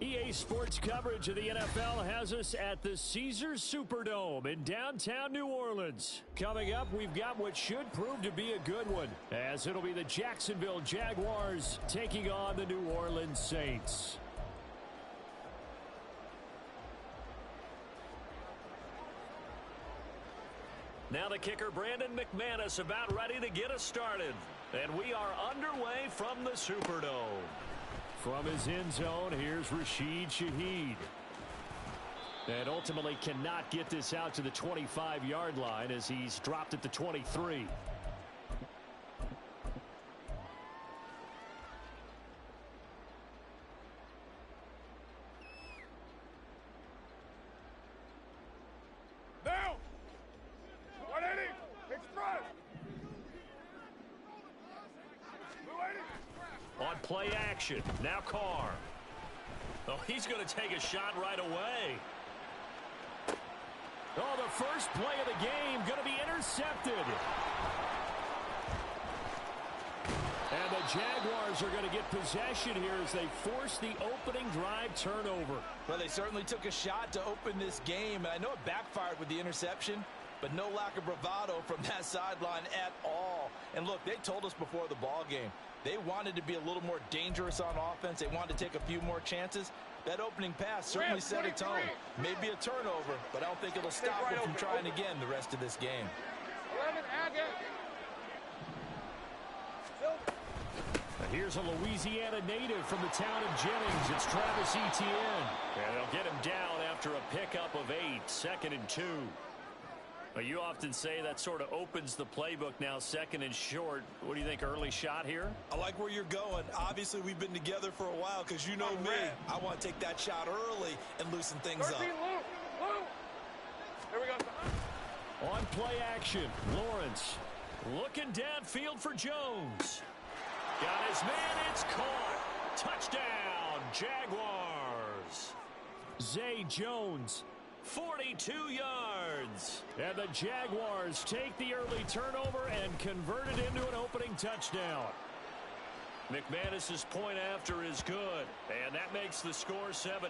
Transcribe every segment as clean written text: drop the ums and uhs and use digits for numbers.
EA Sports coverage of the NFL has us at the Caesars Superdome in downtown New Orleans. Coming up, we've got what should prove to be a good one, as it'll be the Jacksonville Jaguars taking on the New Orleans Saints. Now the kicker, Brandon McManus, about ready to get us started. And we are underway from the Superdome. From his end zone, here's Rashid Shaheed. And ultimately cannot get this out to the 25-yard line as he's dropped at the 23. Now! 180! Express! 280! On play action, now Carr. Oh, he's going to take a shot right away. Oh, the first play of the game going to be intercepted. And the Jaguars are going to get possession here as they force the opening drive turnover. Well, they certainly took a shot to open this game, and I know it backfired with the interception, but no lack of bravado from that sideline at all. And look, they told us before the ball game, they wanted to be a little more dangerous on offense. They wanted to take a few more chances. That opening pass certainly set a tone. Maybe a turnover, but I don't think it'll stop them from trying again the rest of this game. 11, Agate. Here's a Louisiana native from the town of Jennings. It's Travis Etienne. And they'll get him down after a pickup of 8, 2nd and 2. You often say that sort of opens the playbook now, 2nd and short. What do you think, early shot here? I like where you're going. Obviously, we've been together for a while because you know me. I want to take that shot early and loosen things up. 13, Lou. Here we go. On play action, Lawrence looking downfield for Jones. Got his man, it's caught. Touchdown, Jaguars. Zay Jones, 42 yards. And the Jaguars take the early turnover and convert it into an opening touchdown. McManus's point after is good, and that makes the score 7-0.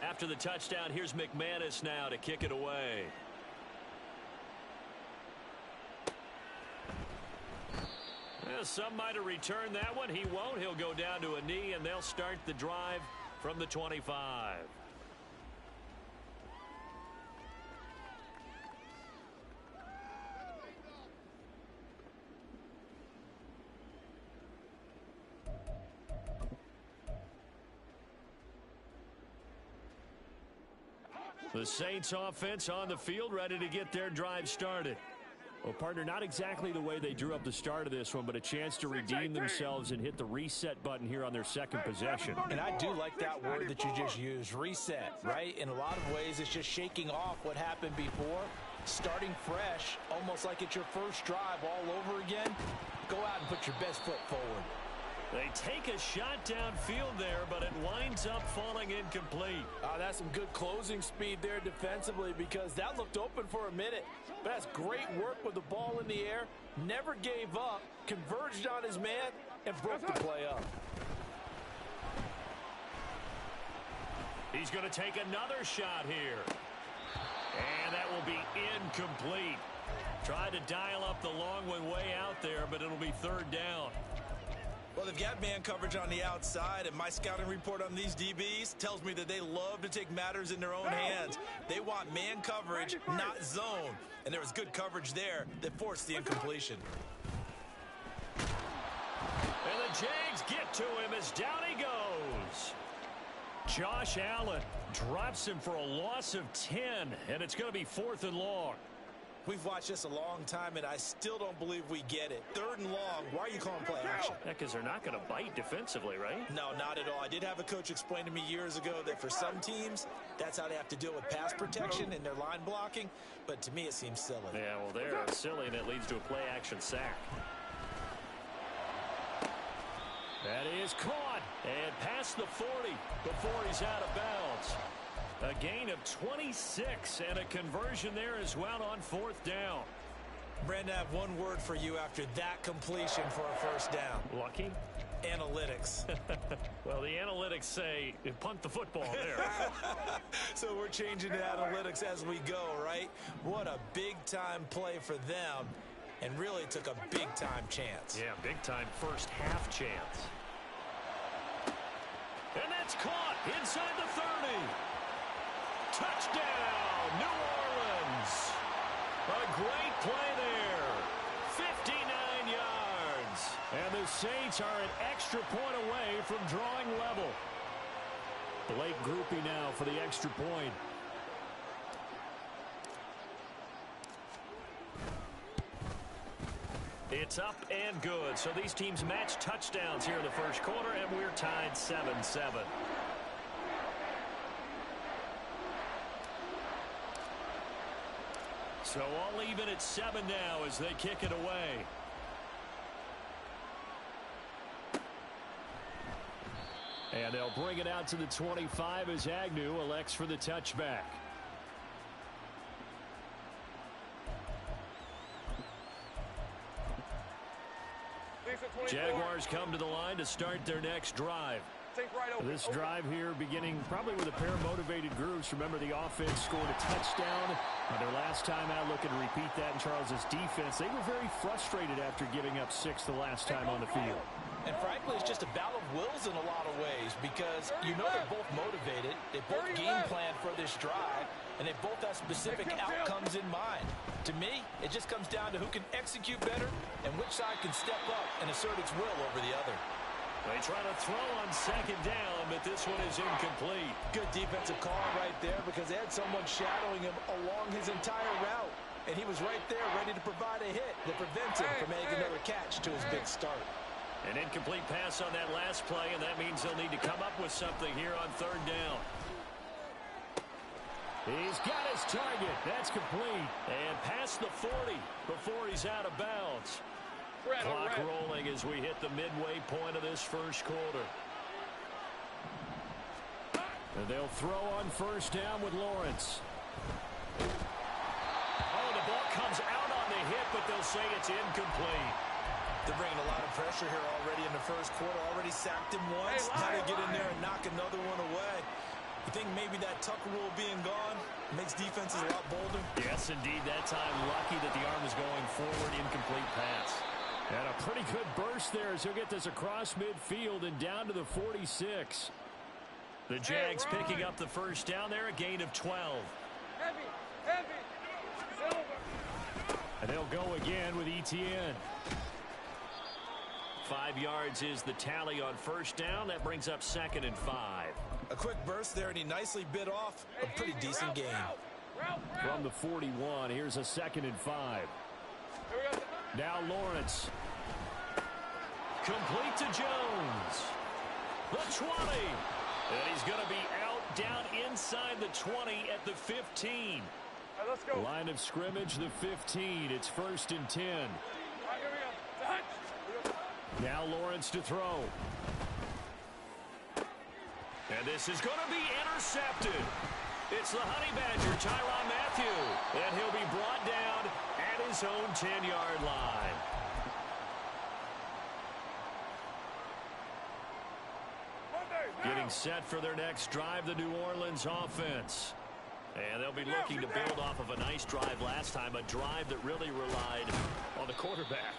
After the touchdown, here's McManus now to kick it away. Well, some might have returned that one. He won't. He'll go down to a knee, and they'll start the drive from the 25. The Saints offense on the field, ready to get their drive started. Well, partner, not exactly the way they drew up the start of this one, but a chance to redeem themselves and hit the reset button here on their second possession. And I do like that word that you just used, reset, right? In a lot of ways, it's just shaking off what happened before, starting fresh, almost like it's your first drive all over again. Go out and put your best foot forward. They take a shot downfield there, but it winds up falling incomplete. That's some good closing speed there defensively, because that looked open for a minute. But that's great work with the ball in the air. Never gave up, converged on his man, and broke the play up. He's going to take another shot here. And that will be incomplete. Tried to dial up the long one way out there, but it'll be 3rd down. Well, they've got man coverage on the outside, and my scouting report on these DBs tells me that they love to take matters in their own hands. They want man coverage, not zone. And there was good coverage there that forced the incompletion. And the Jags get to him as down he goes. Josh Allen drops him for a loss of 10, and it's going to be 4th and long. We've watched this a long time, and I still don't believe we get it. 3rd and long, why are you calling play action? Yeah, because they're not going to bite defensively, right? No, not at all. I did have a coach explain to me years ago that for some teams, that's how they have to deal with pass protection and their line blocking. But to me, it seems silly. Yeah, well, they're silly, and it leads to a play-action sack. That is caught and past the 40 before he's out of bounds. A gain of 26 and a conversion there as well on 4th down. Brandon, I have one word for you after that completion for a first down. Lucky? Analytics. Well, the analytics say punt the football there. So we're changing to analytics as we go, right? What a big-time play for them, and really took a big-time chance. Yeah, big-time first half chance. And that's caught inside the 30. Touchdown, New Orleans. A great play there. 59 yards. And the Saints are an extra point away from drawing level. Blake Grupe now for the extra point. It's up and good. So these teams match touchdowns here in the first quarter, and we're tied 7-7. So all even at 7 now as they kick it away. And they'll bring it out to the 25 as Agnew elects for the touchback. Jaguars come to the line to start their next drive. This drive here beginning probably with a pair of motivated groups. Remember, the offense scored a touchdown on their last time out. Looking to repeat that in Charles's defense. They were very frustrated after giving up 6 the last time on the field. And frankly, it's just a battle of wills in a lot of ways because you know they're both motivated. They both game plan for this drive, and they both have specific outcomes in mind. To me, it just comes down to who can execute better and which side can step up and assert its will over the other. They try to throw on second down, but this one is incomplete. Good defensive call right there because they had someone shadowing him along his entire route. And he was right there ready to provide a hit that prevents him from making another catch to his big start. An incomplete pass on that last play, and that means they'll need to come up with something here on third down. He's got his target. That's complete. And past the 40 before he's out of bounds. Clock rolling as we hit the midway point of this first quarter. And they'll throw on first down with Lawrence. Oh, the ball comes out on the hit, but they'll say it's incomplete. They're bringing a lot of pressure here already in the first quarter. Already sacked him once. Now they get in there and knock another one away. You think maybe that Tucker rule being gone makes defenses a lot bolder? Yes, indeed. That time, lucky that the arm was going forward. Incomplete pass. And a pretty good burst there as he'll get this across midfield and down to the 46. The Jags picking up the first down there, a gain of 12. Heavy, Silver. And they'll go again with Etienne. 5 yards is the tally on first down. That brings up 2nd and 5. A quick burst there, and he nicely bit off a pretty decent gain. From the 41, here's a 2nd and 5. Now Lawrence. Complete to Jones. The 20. And he's going to be out down inside the 20 at the 15. Right, let's go. Line of scrimmage, the 15. It's 1st and 10. All right, here we go. Touch. Now Lawrence to throw. And this is going to be intercepted. It's the Honey Badger, Tyrann Mathieu. And he'll be brought down at his own 10-yard line. Getting set for their next drive, the New Orleans offense. And they'll be looking to build off of a nice drive last time, a drive that really relied on the quarterback.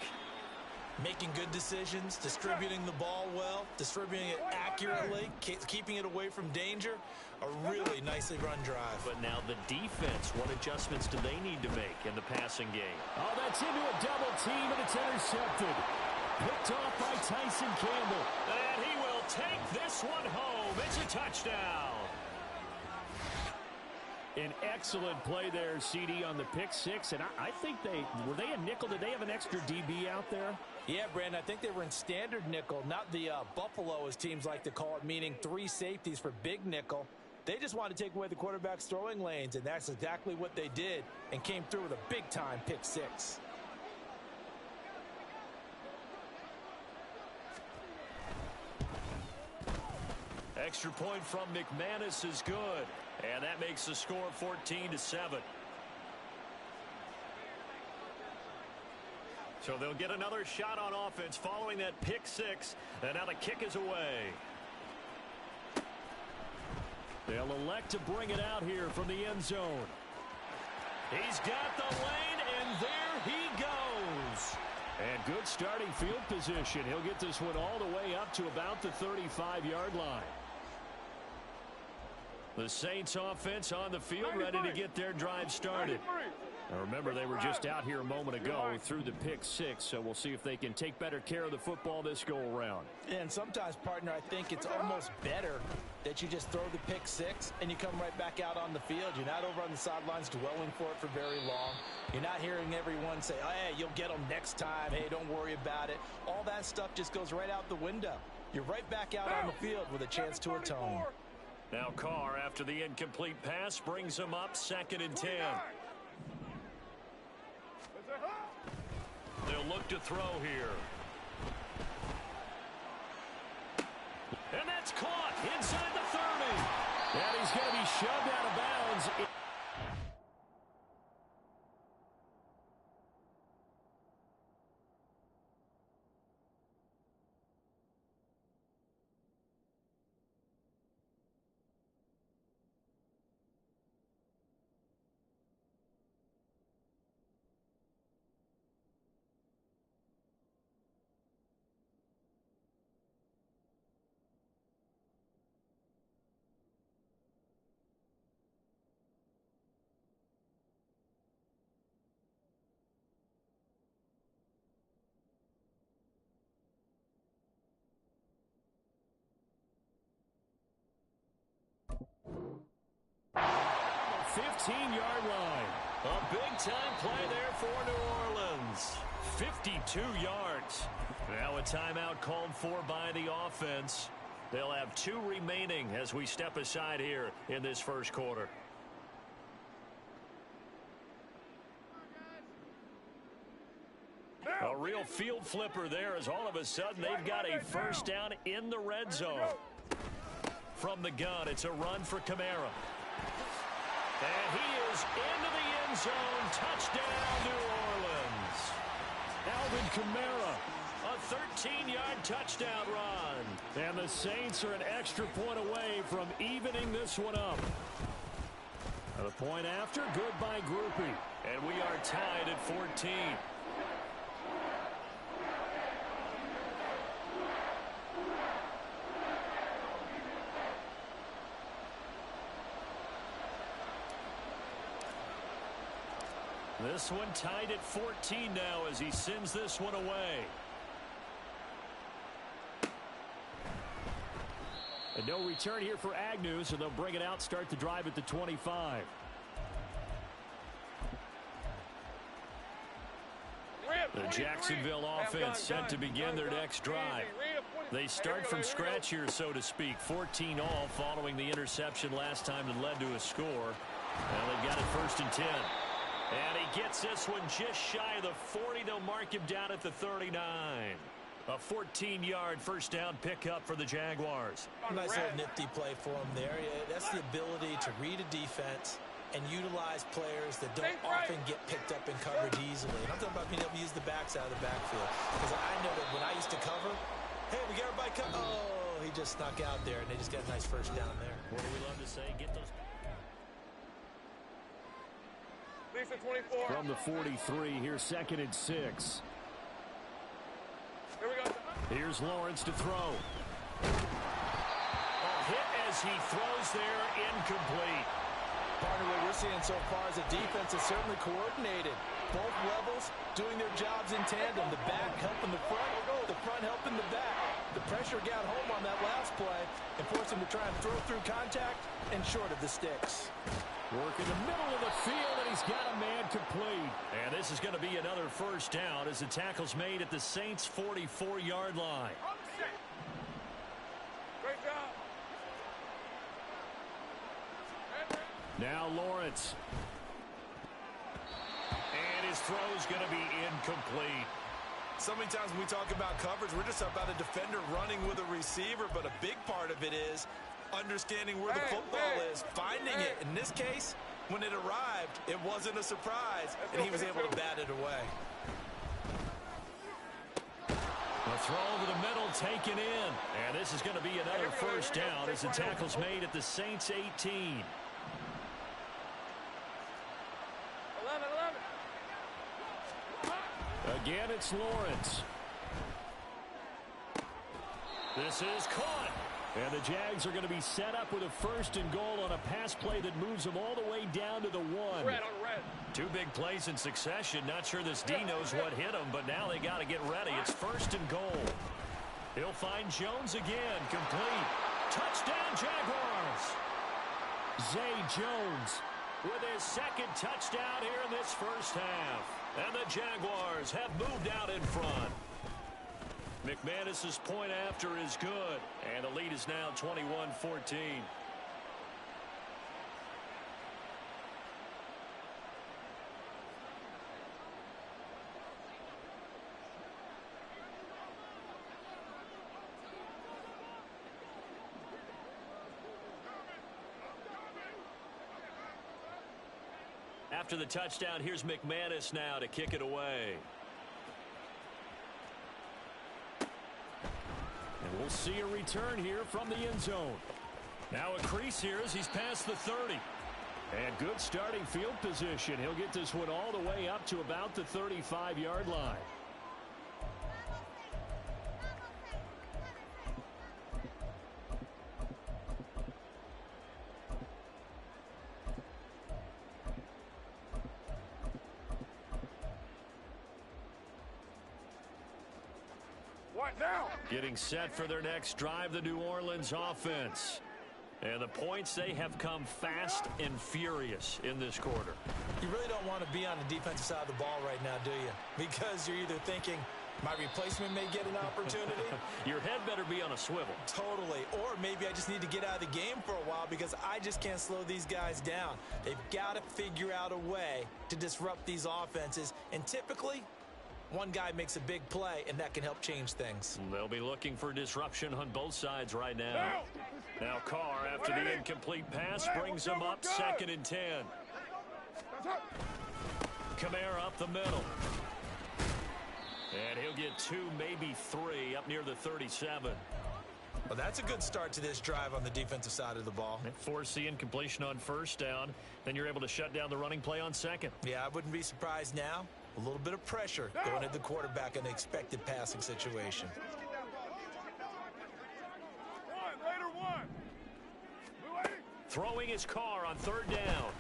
Making good decisions, distributing the ball well, distributing it accurately, keeping it away from danger. A really nicely run drive. But now the defense, what adjustments do they need to make in the passing game? Oh, that's into a double team, and it's intercepted. Picked off by Tyson Campbell. And he will take this one home. It's a touchdown. An excellent play there, CD, on the pick six. And I think were they a nickel? Did they have an extra DB out there? Yeah, Brandon, I think they were in standard nickel, not the Buffalo, as teams like to call it, meaning 3 safeties for big nickel. They just wanted to take away the quarterback's throwing lanes, and that's exactly what they did and came through with a big-time pick six. Extra point from McManus is good. And that makes the score 14-7. So they'll get another shot on offense following that pick six. And now the kick is away. They'll elect to bring it out here from the end zone. He's got the lane, and there he goes. And good starting field position. He'll get this one all the way up to about the 35-yard line. The Saints offense on the field, ready to get their drive started. Now remember, they were just out here a moment ago through the pick six, so we'll see if they can take better care of the football this go-around. And sometimes, partner, I think it's almost better that you just throw the pick six and you come right back out on the field. You're not over on the sidelines dwelling for it for very long. You're not hearing everyone say, oh, hey, you'll get them next time. Hey, don't worry about it. All that stuff just goes right out the window. You're right back out on the field with a chance to atone. Now Carr, after the incomplete pass, brings him up 2nd and 10. They'll look to throw here. And that's caught inside the 30. And he's going to be shoved out of bounds. The 15-yard line. A big-time play there for New Orleans. 52 yards. Now a timeout called for by the offense. They'll have 2 remaining as we step aside here in this first quarter. A real field flipper there as all of a sudden they've got a first down in the red zone. From the gun, it's a run for Kamara. And he is into the end zone. Touchdown, New Orleans. Alvin Kamara, a 13-yard touchdown run. And the Saints are an extra point away from evening this one up. The point after, good by Grupe. And we are tied at 14. This one tied at 14 now as he sends this one away. And no return here for Agnew, so they'll bring it out, start the drive at the 25. The Jacksonville offense set to begin their next drive. They start from scratch here, so to speak. 14 all following the interception last time that led to a score. Now they've got it 1st and 10. And he gets this one just shy of the 40. They'll mark him down at the 39. A 14-yard first down pickup for the Jaguars. Nice little nifty play for him there. That's the ability to read a defense and utilize players that don't often get picked up in coverage easily. And I'm talking about being able to use the backs out of the backfield. Because I know that when I used to cover, hey, we got everybody covered. Oh, he just snuck out there, and they just got a nice first down there. What do we love to say? Get those. From the 43, here's 2nd and 6. Here we go. Here's Lawrence to throw. A hit as he throws there, incomplete. Partner, what we're seeing so far is a defense is certainly coordinated. Both levels doing their jobs in tandem. The back helping the front helping the back. The pressure got home on that last play and forced him to try and throw through contact and short of the sticks. Work in the middle of the field, and he's got a man complete. And this is going to be another first down as the tackle's made at the Saints' 44-yard line. Great job. Now Lawrence. And his throw's going to be incomplete. So many times when we talk about coverage, we're just about a defender running with a receiver, but a big part of it is understanding where the football is, finding it. In this case, when it arrived, it wasn't a surprise, and he was able to bat it away. Throw over the middle, taken in. And this is going to be another first down as the tackle's made at the Saints 18. 11. Again, it's Lawrence. This is caught. And the Jags are going to be set up with a first and goal on a pass play that moves them all the way down to the 1. Red on red. Two big plays in succession. Not sure this D knows what hit him, but now they got to get ready. It's first and goal. He'll find Jones again. Complete. Touchdown, Jaguars. Zay Jones with his second touchdown here in this first half. And the Jaguars have moved out in front. McManus's point after is good. And the lead is now 21-14. After the touchdown, here's McManus now to kick it away. And we'll see a return here from the end zone. Now a crease here as he's past the 30. And good starting field position. He'll get this one all the way up to about the 35-yard line. Getting set for their next drive, the New Orleans offense. And the points, they have come fast and furious in this quarter. You really don't want to be on the defensive side of the ball right now, do you? Because you're either thinking, my replacement may get an opportunity. Your head better be on a swivel. Totally. Or maybe I just need to get out of the game for a while because I just can't slow these guys down. They've got to figure out a way to disrupt these offenses. And typically, one guy makes a big play, and that can help change things. They'll be looking for disruption on both sides right now. Now Carr, after the incomplete pass, brings him up 2nd and 10. Kamara up the middle. And he'll get 2, maybe 3, up near the 37. Well, that's a good start to this drive on the defensive side of the ball. Force the incompletion on first down. Then you're able to shut down the running play on second. Yeah, I wouldn't be surprised now. A little bit of pressure going at the quarterback in an expected passing situation. Throwing his car on 3rd down.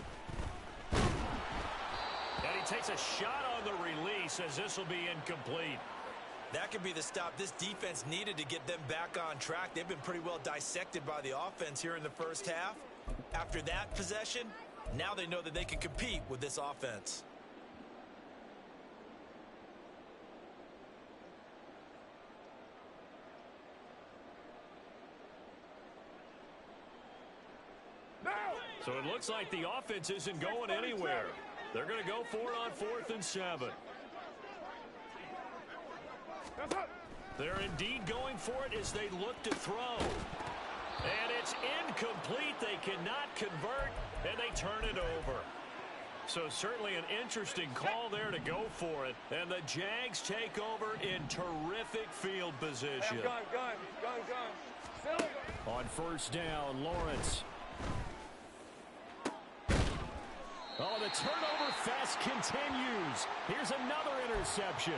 And he takes a shot on the release as this will be incomplete. That could be the stop this defense needed to get them back on track. They've been pretty well dissected by the offense here in the first half. After that possession, now they know that they can compete with this offense. So it looks like the offense isn't going anywhere. They're going to go for it on 4th and 7. They're indeed going for it as they look to throw. And it's incomplete. They cannot convert, and they turn it over. So certainly an interesting call there to go for it. And the Jags take over in terrific field position. Gun. On first down, Lawrence. Oh, the turnover fest continues. Here's another interception.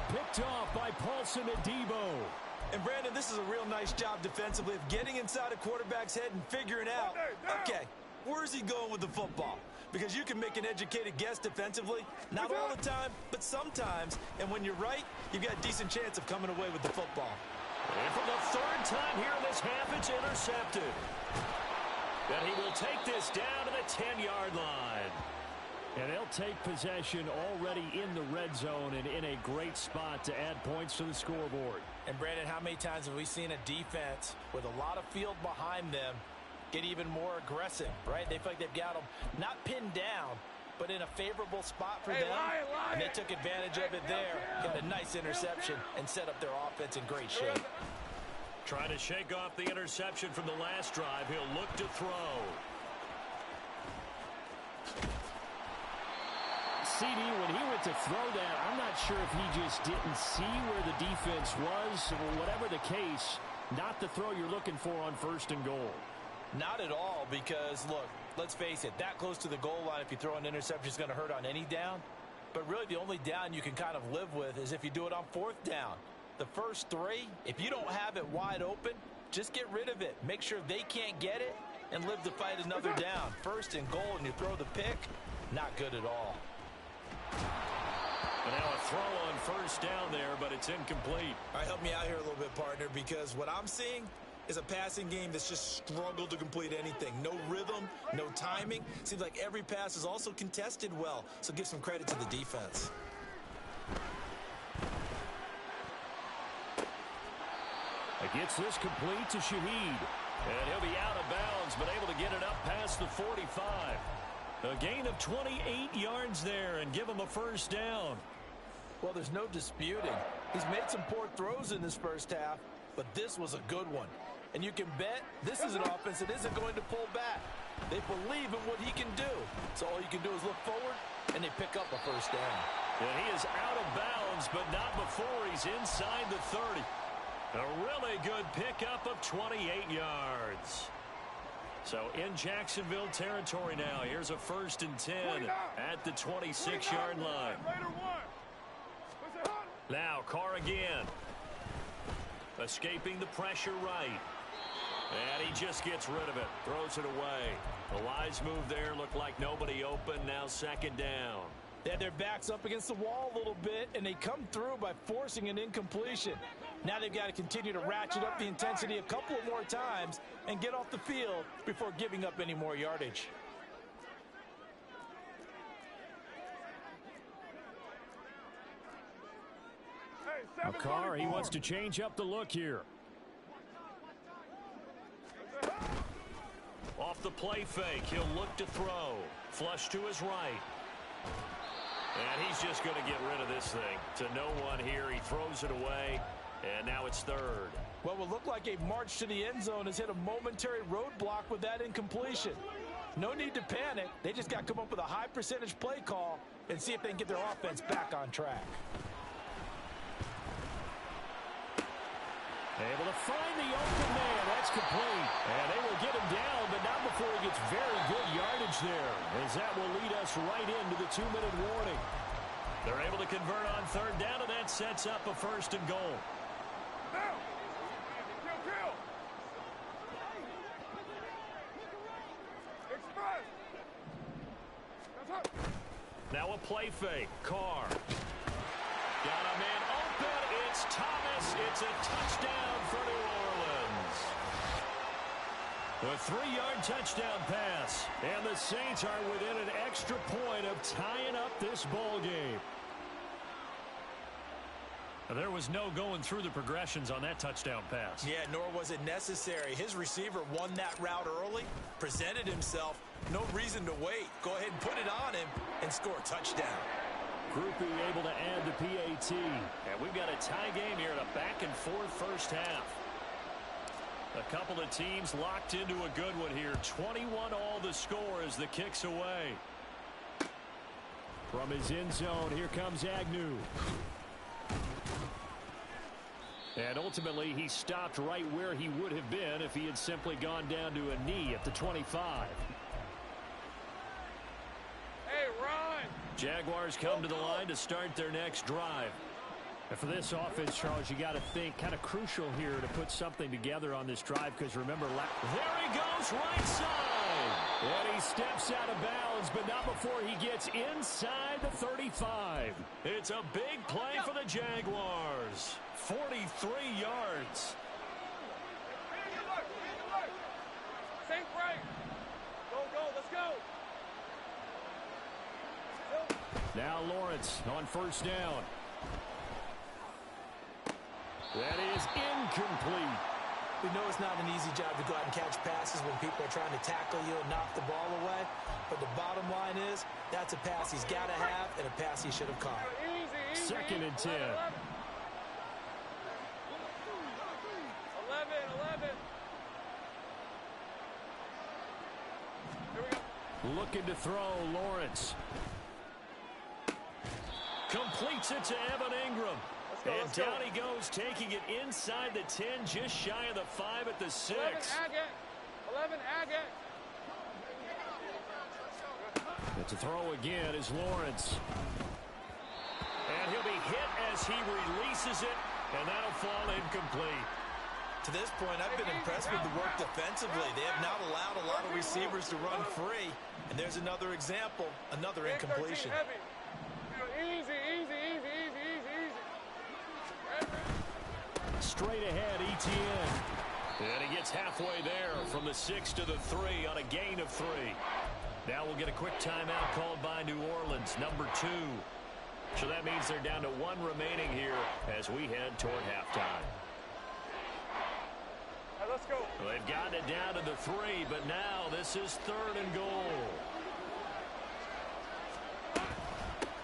Picked off by Paulson Adebo. And, Brandon, this is a real nice job defensively of getting inside a quarterback's head and figuring out, okay, where's he going with the football? Because you can make an educated guess defensively, not all the time, but sometimes. And when you're right, you've got a decent chance of coming away with the football. And for the 3rd time here in this half, it's intercepted. And he will take this down to the 10-yard line. And they'll take possession already in the red zone and in a great spot to add points to the scoreboard. And, Brandon, how many times have we seen a defense with a lot of field behind them get even more aggressive, right? They feel like they've got them not pinned down, but in a favorable spot for them. And they took advantage of it there, get a nice interception, and set up their offense in great shape. Trying to shake off the interception from the last drive. He'll look to throw. CD, when he But to throw that, I'm not sure if he just didn't see where the defense was. Or whatever the case, not the throw you're looking for on 1st and goal. Not at all, because, look, let's face it, that close to the goal line, if you throw an interception, is going to hurt on any down. But really, the only down you can kind of live with is if you do it on 4th down. The first 3, if you don't have it wide open, just get rid of it. Make sure they can't get it and live to fight another down. 1st and goal, and you throw the pick, not good at all. And now a throw on 1st down there, but it's incomplete. All right, help me out here a little bit, partner, because what I'm seeing is a passing game that's just struggled to complete anything. No rhythm, no timing. Seems like every pass is also contested well, so give some credit to the defense. It gets this complete to Shaheed. And he'll be out of bounds, but able to get it up past the 45. A gain of 28 yards there and give him a 1st down. Well, there's no disputing. He's made some poor throws in this first half, but this was a good one. And you can bet this is an offense that isn't going to pull back. They believe in what he can do. So all you can do is look forward, and they pick up a 1st down. And he is out of bounds, but not before he's inside the 30. A really good pickup of 28 yards. So in Jacksonville territory now. Here's a 1st and 10 at the 26-yard line. Now Carr again. Escaping the pressure right. And he just gets rid of it. Throws it away. The wise move there. Looked like nobody open. Now 2nd down. They had their backs up against the wall a little bit, and they come through by forcing an incompletion. Now they've got to continue to ratchet up the intensity a couple of more times and get off the field before giving up any more yardage. Carr, he wants to change up the look here. Off the play fake, he'll look to throw. Flush to his right. And he's just going to get rid of this thing. To no one here, he throws it away, and now it's 3rd. What will look like a march to the end zone has hit a momentary roadblock with that incompletion. No need to panic. They just got to come up with a high percentage play call and see if they can get their offense back on track. Able to find the open man. That's complete. And they will get him down, but not before he gets very good yardage there, as that will lead us right into the 2-minute warning. They're able to convert on 3rd down, and that sets up a 1st and goal. Kill. Express. Now a play fake. Carr. Got a man open. It's Thomas. It's a touchdown for New Orleans. A 3-yard touchdown pass. And the Saints are within an extra point of tying up this ball game. There was no going through the progressions on that touchdown pass. Yeah, nor was it necessary. His receiver won that route early, presented himself. No reason to wait. Go ahead and put it on him and score a touchdown. Groupie able to add the PAT. And we've got a tie game here in a back-and-forth first half. A couple of teams locked into a good one here. 21 all the score as the kick's away. From his end zone, here comes Agnew. And ultimately, he stopped right where he would have been if he had simply gone down to a knee at the 25. Hey, Ron! Jaguars come to the line to start their next drive. And for this offense, Charles, you got to think kind of crucial here to put something together on this drive, because remember, there he goes, right side. And he steps out of bounds, but not before he gets inside the 35. It's a big play for the Jaguars. 43 yards. Saint break. Go, let's go. Now Lawrence on first down. That is incomplete. We know it's not an easy job to go out and catch passes when people are trying to tackle you and knock the ball away. But the bottom line is, that's a pass he's got to have and a pass he should have caught. Easy. Second and 10. 11. Here we go. Looking to throw, Lawrence. Completes it to Evan Ingram. And down he goes, taking it inside the 10, just shy of the 5 at the 6. 11 Agate. But to throw again is Lawrence. And he'll be hit as he releases it, and that'll fall incomplete. To this point, I've been impressed with the work defensively. They have not allowed a lot of receivers to run free. And there's another example, another incompletion. Easy. Straight ahead, Etienne. And he gets halfway there from the 6 to the 3 on a gain of 3. Now we'll get a quick timeout called by New Orleans, number 2. So that means they're down to 1 remaining here as we head toward halftime. Let's go. Well, they've gotten it down to the 3, but now this is 3rd and goal.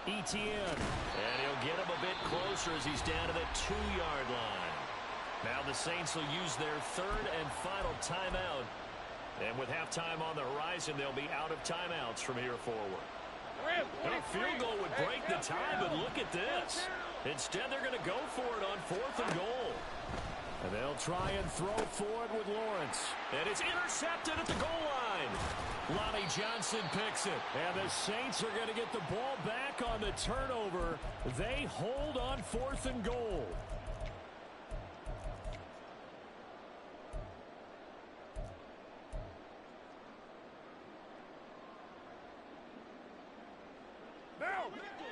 Etienne. And he'll get him a bit closer as he's down to the 2-yard line. Now the Saints will use their 3rd and final timeout. And with halftime on the horizon, they'll be out of timeouts from here forward. A field goal would break the tie, but look at this. Instead, they're going to go for it on 4th and goal. And they'll try and throw for it with Lawrence. And it's intercepted at the goal line. Lonnie Johnson picks it. And the Saints are going to get the ball back on the turnover. They hold on 4th and goal.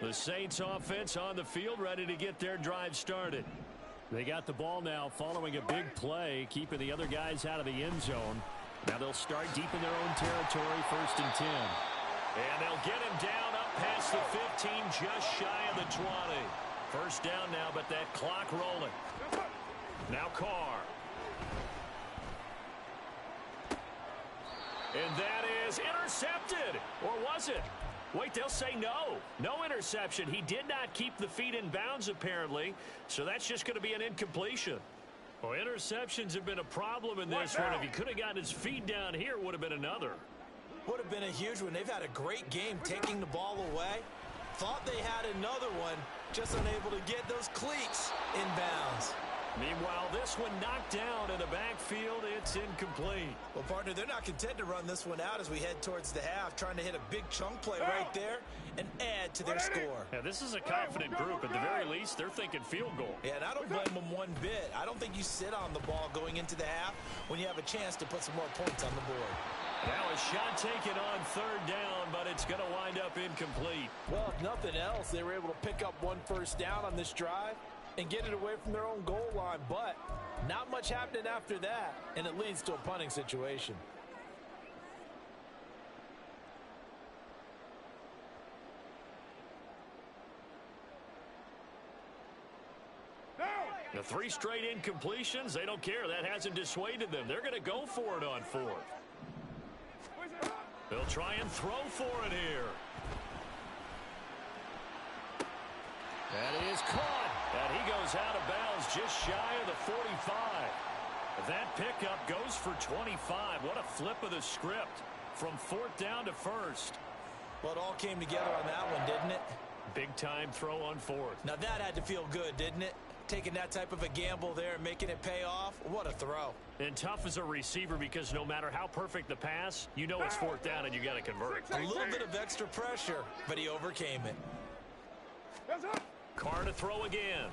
The Saints offense on the field, ready to get their drive started. They got the ball now following a big play, keeping the other guys out of the end zone. Now they'll start deep in their own territory, 1st and 10. And they'll get him down up past the 15, just shy of the 20. First down now, but that clock rolling. Now Carr. And that is intercepted. Or was it? Wait, they'll say no. No interception. He did not keep the feet in bounds, apparently. So that's just going to be an incompletion. Well, interceptions have been a problem in this one. If he could have gotten his feet down here, it would have been another. Would have been a huge one. They've had a great game taking the ball away. Thought they had another one, just unable to get those cleats in bounds. Meanwhile, this one knocked down in the backfield. It's incomplete. Well, partner, they're not content to run this one out as we head towards the half, trying to hit a big chunk play right there and add to their score. Yeah, this is a confident group. At the very least, they're thinking field goal. Yeah, and I don't blame them one bit. I don't think you sit on the ball going into the half when you have a chance to put some more points on the board. Now a shot taken on 3rd down, but it's going to wind up incomplete. Well, if nothing else, they were able to pick up 1 first down on this drive and get it away from their own goal line, but not much happening after that, and it leads to a punting situation. The 3 straight incompletions, they don't care. That hasn't dissuaded them. They're going to go for it on 4th. They'll try and throw for it here. That is caught. And he goes out of bounds just shy of the 45. That pickup goes for 25. What a flip of the script from 4th down to 1st. Well, it all came together on that one, didn't it? Big time throw on 4th. Now that had to feel good, didn't it? Taking that type of a gamble there and making it pay off. What a throw. And tough as a receiver because no matter how perfect the pass, you know it's 4th down and you got to convert. A little bit of extra pressure, but he overcame it. Carr to throw again.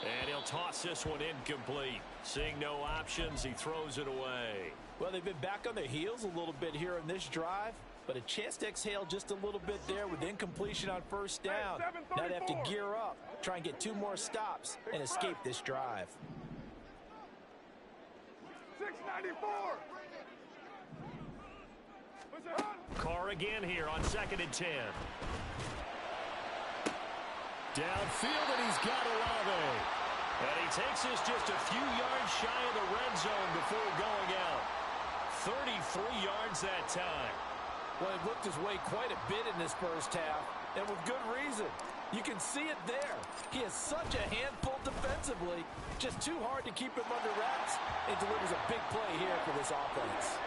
And he'll toss this one incomplete. Seeing no options, he throws it away. Well, they've been back on their heels a little bit here in this drive, but a chance to exhale just a little bit there with incompletion on 1st down. Now they have to gear up, try and get 2 more stops, and escape this drive. 694. Carr again here on 2nd and 10. Downfield, and he's got Olave. And he takes this just a few yards shy of the red zone before going out. 33 yards that time. Well, he looked his way quite a bit in this first half, and with good reason. You can see it there. He has such a handful defensively, just too hard to keep him under wraps, and delivers a big play here for this offense.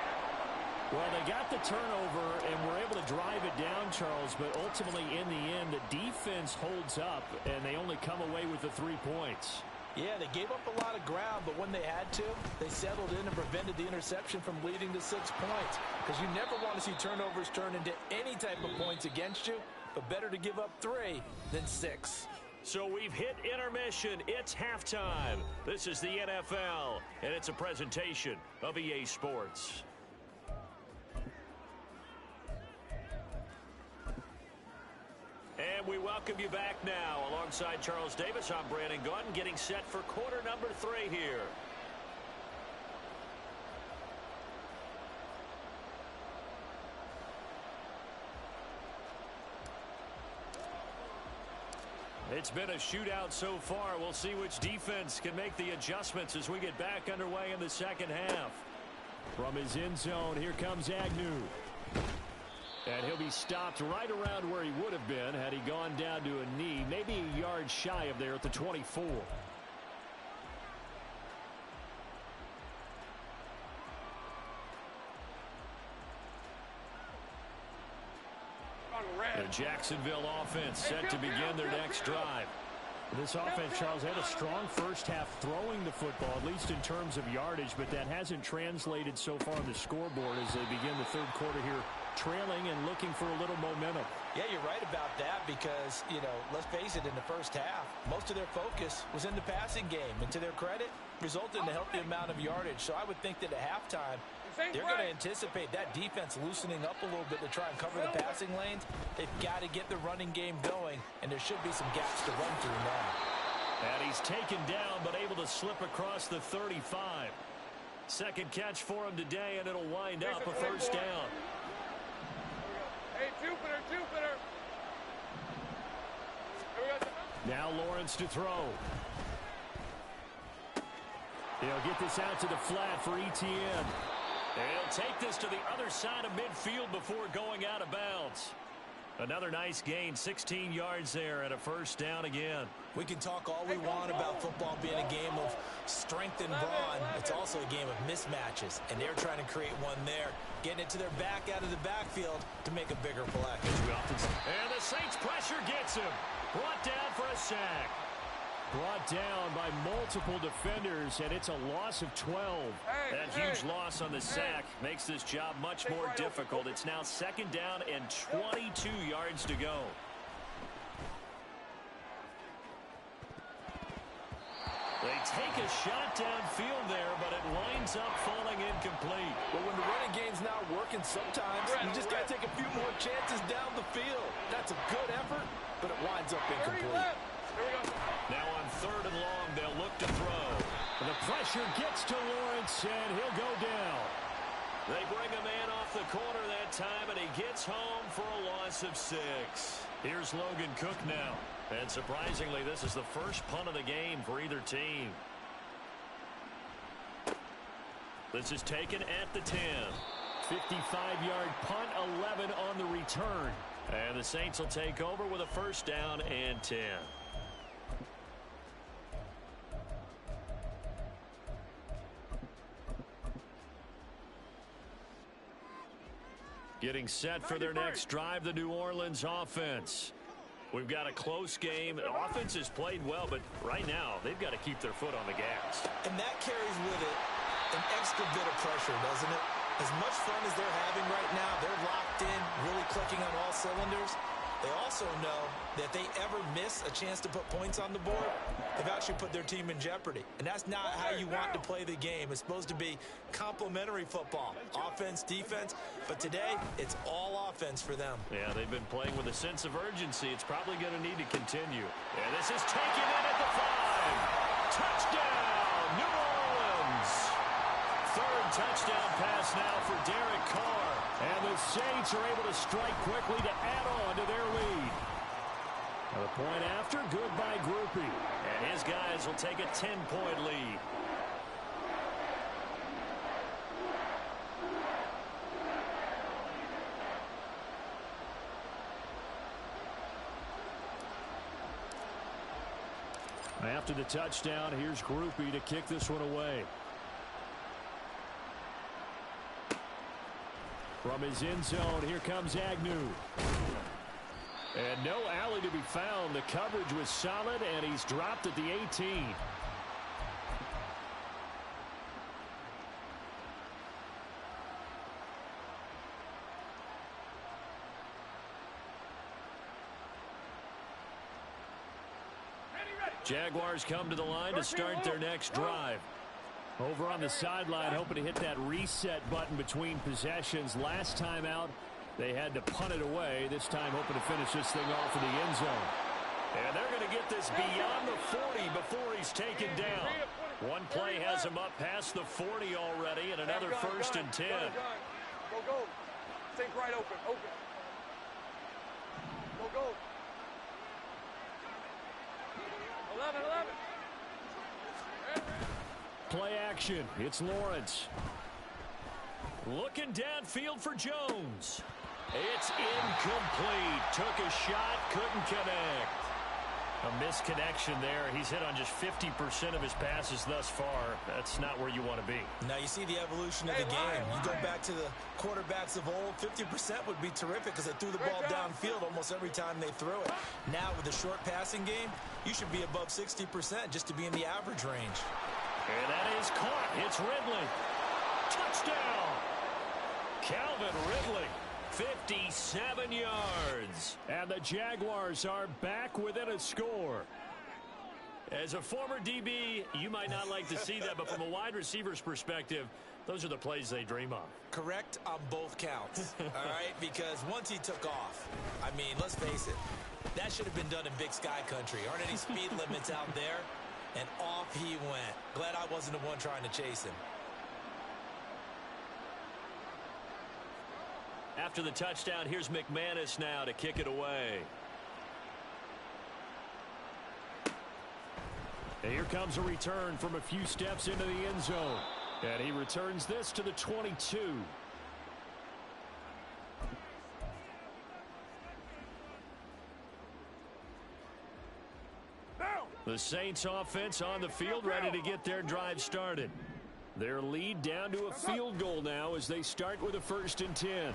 Well, they got the turnover and were able to drive it down, Charles, but ultimately in the end, the defense holds up, and they only come away with the 3 points. Yeah, they gave up a lot of ground, but when they had to, they settled in and prevented the interception from leading to 6 points. Because you never want to see turnovers turn into any type of points against you, but better to give up 3 than 6. So we've hit intermission. It's halftime. This is the NFL, and it's a presentation of EA Sports. And we welcome you back now. Alongside Charles Davis, I'm Brandon Gaudin, getting set for quarter number 3 here. It's been a shootout so far. We'll see which defense can make the adjustments as we get back underway in the second half. From his end zone, here comes Agnew. And he'll be stopped right around where he would have been had he gone down to a knee, maybe a yard shy of there at the 24. The Jacksonville offense set to begin their next drive. This offense, Charles, had a strong first half throwing the football, at least in terms of yardage, but that hasn't translated so far on the scoreboard as they begin the third quarter here, trailing and looking for a little momentum. Yeah, you're right about that because, you know, let's face it, in the first half, most of their focus was in the passing game. And to their credit, resulted in a healthy amount of yardage. So I would think that at halftime, they're going to anticipate that defense loosening up a little bit to try and cover the passing lanes. They've got to get the running game going, and there should be some gaps to run through now. And he's taken down, but able to slip across the 35. Second catch for him today, and it'll wind up a first down. Hey, Jupiter. Now Lawrence to throw. He'll get this out to the flat for Etienne. He'll take this to the other side of midfield before going out of bounds. Another nice gain, 16 yards there and a first down again. We can talk all we want about football being a game of strength and brawn. It's also a game of mismatches, and they're trying to create one there, getting it to their back out of the backfield to make a bigger play. And the Saints pressure gets him. Brought down for a sack. Brought down by multiple defenders, and it's a loss of 12. That huge loss on the sack makes this job much more difficult. It's now second down and 22 yards to go. They take a shot downfield there, but it winds up falling incomplete. But when the running game's not working, sometimes you just got to take a few more chances down the field. That's a good effort, but it winds up incomplete. Now on third and long, they'll look to throw. The pressure gets to Lawrence, and he'll go down. They bring a man off the corner that time, and he gets home for a loss of 6. Here's Logan Cook now. And surprisingly, this is the first punt of the game for either team. This is taken at the 10. 55-yard punt, 11 on the return. And the Saints will take over with a first down and 10. Getting set for their next drive, the New Orleans offense. We've got a close game. The offense has played well, but right now they've got to keep their foot on the gas. And that carries with it an extra bit of pressure, doesn't it? As much fun as they're having right now, they're locked in, really clicking on all cylinders. They also know that if they ever miss a chance to put points on the board, they've actually put their team in jeopardy. And that's not how you want to play the game. It's supposed to be complementary football, offense, defense. But today, it's all offense for them. Yeah, they've been playing with a sense of urgency. It's probably going to need to continue. And this is taken in at the 5. Touchdown, New Orleans. Third touchdown pass now for Derek Carr. And the Saints are able to strike quickly to add on to their lead. A point after, good by Grupe. And his guys will take a 10-point lead. After the touchdown, here's Grupe to kick this one away. From his end zone, here comes Agnew. And no alley to be found. The coverage was solid, and he's dropped at the 18. Jaguars come to the line to start their next drive. Over on the sideline, hoping to hit that reset button between possessions. Last time out, they had to punt it away. This time, hoping to finish this thing off in the end zone. And they're going to get this beyond the 40 before he's taken down. One play has him up past the 40 already, and another 1st and 10. Go, go. Think right open, open. Go, go. 11. Play action. It's Lawrence. Looking downfield for Jones. It's incomplete. Took a shot, couldn't connect. A misconnection there. He's hit on just 50% of his passes thus far. That's not where you want to be. Now you see the evolution of the game. You go back to the quarterbacks of old, 50% would be terrific because they threw the ball downfield almost every time they threw it. Now with the short passing game, you should be above 60% just to be in the average range. And that is caught. It's Ridley. Touchdown. Calvin Ridley. 57 yards. And the Jaguars are back within a score. As a former DB, you might not like to see that, but from a wide receiver's perspective, those are the plays they dream of. Correct on both counts, all right? Because once he took off, I mean, let's face it, that should have been done in Big Sky Country. Aren't any speed limits out there? And off he went. Glad I wasn't the one trying to chase him. After the touchdown, here's McManus now to kick it away. And here comes a return from a few steps into the end zone. And he returns this to the 22. The Saints offense on the field, ready to get their drive started. Their lead down to a field goal now as they start with a 1st and 10.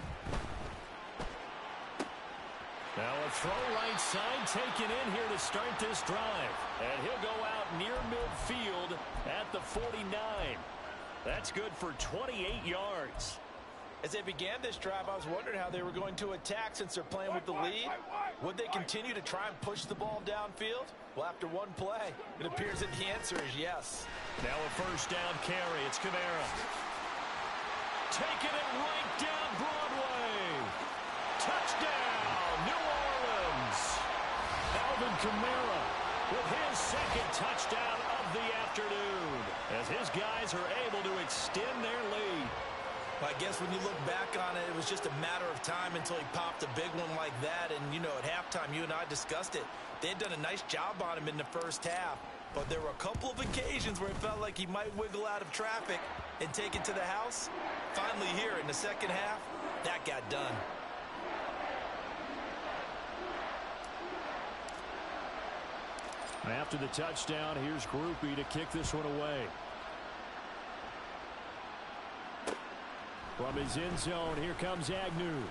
Now a throw right side taken in here to start this drive. And he'll go out near midfield at the 49. That's good for 28 yards. As they began this drive, I was wondering how they were going to attack since they're playing with the lead. Would they continue to try and push the ball downfield? Well, after one play, it appears that the answer is yes. Now a 1st down carry. It's Kamara. Taking it right down Broadway. Touchdown, New Orleans. Alvin Kamara with his 2nd touchdown of the afternoon as his guys are able to extend their lead. I guess when you look back on it, it was just a matter of time until he popped a big one like that. And, you know, at halftime, you and I discussed it. They had done a nice job on him in the first half. But there were a couple of occasions where it felt like he might wiggle out of traffic and take it to the house. Finally here in the second half, that got done. After the touchdown, here's Grupe to kick this one away. From his end zone, here comes Agnew.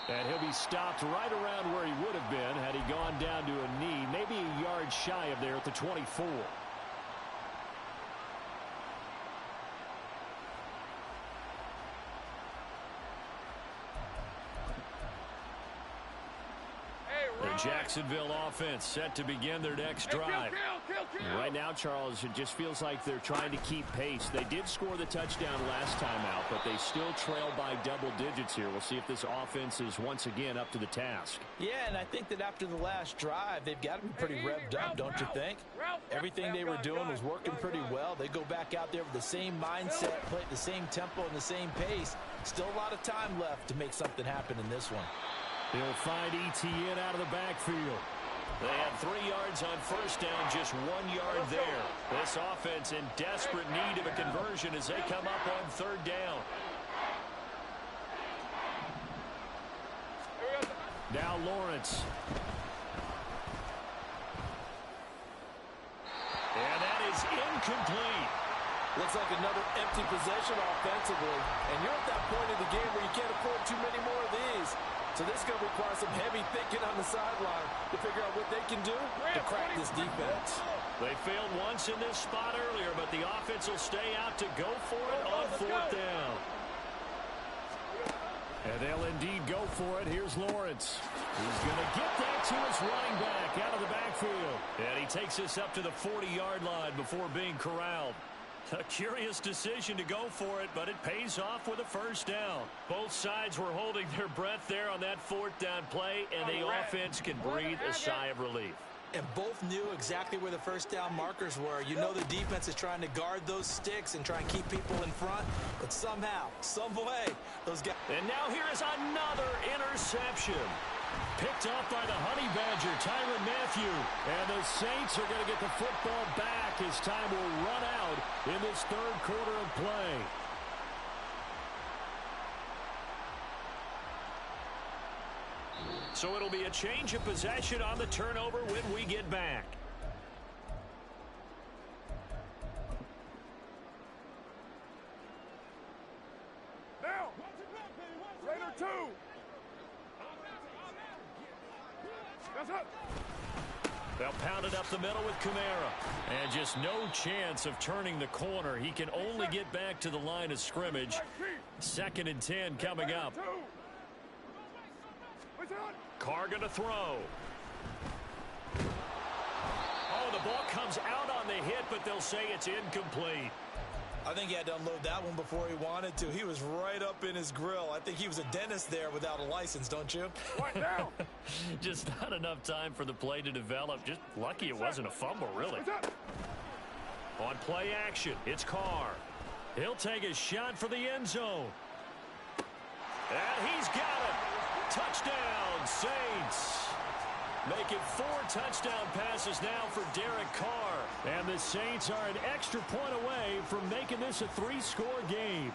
And he'll be stopped right around where he would have been had he gone down to a knee, maybe a yard shy of there at the 24. The Jacksonville offense set to begin their next drive. Right now, Charles, it just feels like they're trying to keep pace. They did score the touchdown last time out, but they still trail by double digits here. We'll see if this offense is once again up to the task. Yeah, and I think that after the last drive, they've got to be pretty revved up, don't you think? Everything they were doing was working pretty well. They go back out there with the same mindset, play at the same tempo and the same pace. Still a lot of time left to make something happen in this one. He'll find Etienne out of the backfield. They had 3 yards on 1st down, just 1 yard there. This offense in desperate need of a conversion as they come up on 3rd down. Now Lawrence. And that is incomplete. Looks like another empty possession offensively. And you're at that point in the game where you can't afford too many more of these. So this is going to require some heavy thinking on the sideline to figure out what they can do to crack this defense. They failed once in this spot earlier, but the offense will stay out to go for it on fourth down. And they'll indeed go for it. Here's Lawrence. He's going to get that to his running back out of the backfield. And he takes this up to the 40-yard line before being corralled. A curious decision to go for it, but it pays off with a first down. Both sides were holding their breath there on that fourth down play, and the offense can breathe a sigh of relief. And both knew exactly where the first down markers were. You know the defense is trying to guard those sticks and try and keep people in front, but somehow, some way, those guys... And now here is another interception. Picked off by the Honey Badger, Tyrann Mathieu. And the Saints are going to get the football back as time will run out in this third quarter of play. So it'll be a change of possession on the turnover when we get back. Now, Raider 2. That's up. They'll pound it up the middle with Kamara. And just no chance of turning the corner. He can only get back to the line of scrimmage. 2nd and 10 coming up. Carr going to throw. Oh, the ball comes out on the hit, but they'll say it's incomplete. I think he had to unload that one before he wanted to. He was right up in his grill. I think he was a dentist there without a license, don't you? Right now. Just not enough time for the play to develop. Just lucky it wasn't a fumble, really. On play action, it's Carr. He'll take a shot for the end zone. And he's got it. Touchdown, Saints. Making 4 touchdown passes now for Derek Carr. And the Saints are an extra point away from making this a 3-score game.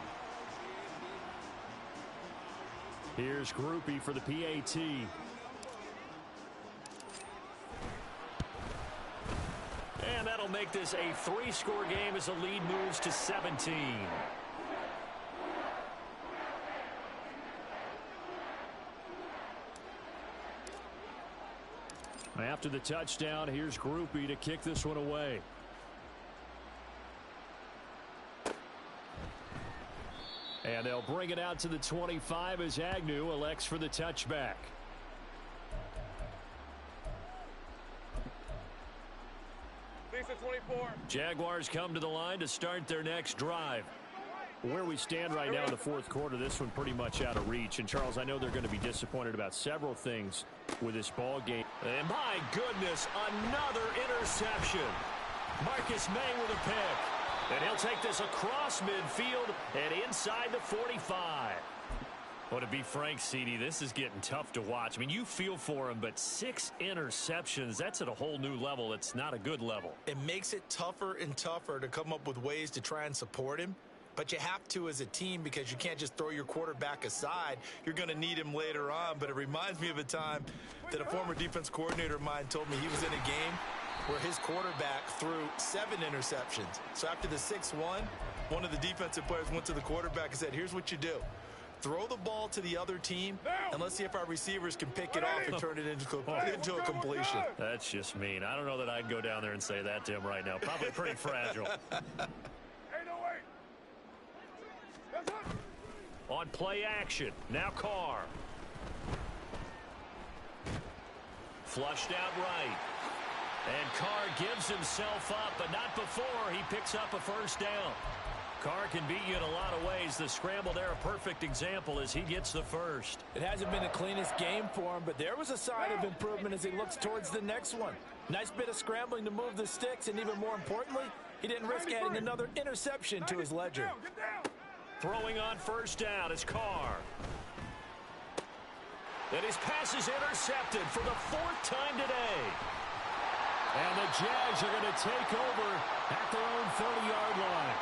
Here's Grupe for the PAT. And that'll make this a 3-score game as the lead moves to 17. After the touchdown, here's Grupe to kick this one away. And they'll bring it out to the 25 as Agnew elects for the touchback. Lisa 24. Jaguars come to the line to start their next drive. Where we stand right now in the fourth quarter, this one pretty much out of reach. And, Charles, I know they're going to be disappointed about several things with this ball game. And, my goodness, another interception. Marcus May with a pick. And he'll take this across midfield and inside the 45. Well, to be frank, CD, this is getting tough to watch. I mean, you feel for him, but 6 interceptions, that's at a whole new level. It's not a good level. It makes it tougher and tougher to come up with ways to try and support him. But you have to as a team because you can't just throw your quarterback aside. You're going to need him later on. But it reminds me of a time that a former defense coordinator of mine told me he was in a game where his quarterback threw 7 interceptions. So after the 6th one of the defensive players went to the quarterback and said, here's what you do. Throw the ball to the other team, and let's see if our receivers can pick it off and turn it into a completion. That's just mean. I don't know that I'd go down there and say that to him right now. Probably pretty fragile. On play action, now Carr. Flushed out right. And Carr gives himself up, but not before he picks up a first down. Carr can beat you in a lot of ways. The scramble there, a perfect example as he gets the first. It hasn't been the cleanest game for him, but there was a sign of improvement as he looks towards the next one. Nice bit of scrambling to move the sticks, and even more importantly, he didn't risk adding another interception to his ledger. Throwing on first down is Carr. And his pass is intercepted for the 4th time today. And the Jags are going to take over at their own 30-yard line.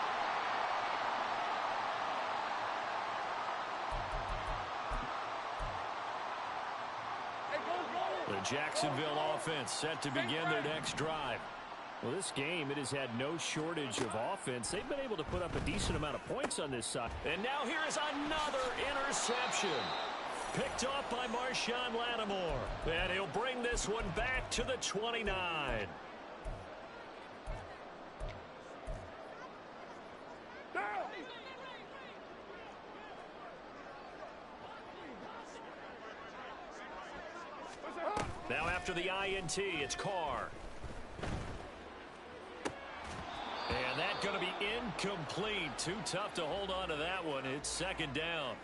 The Jacksonville offense set to begin their next drive. Well, this game, it has had no shortage of offense. They've been able to put up a decent amount of points on this side. And now here is another interception. Picked off by Marshawn Lattimore. And he'll bring this one back to the 29. Now after the INT, it's Carr. And that's going to be incomplete. Too tough to hold on to that one. It's second down.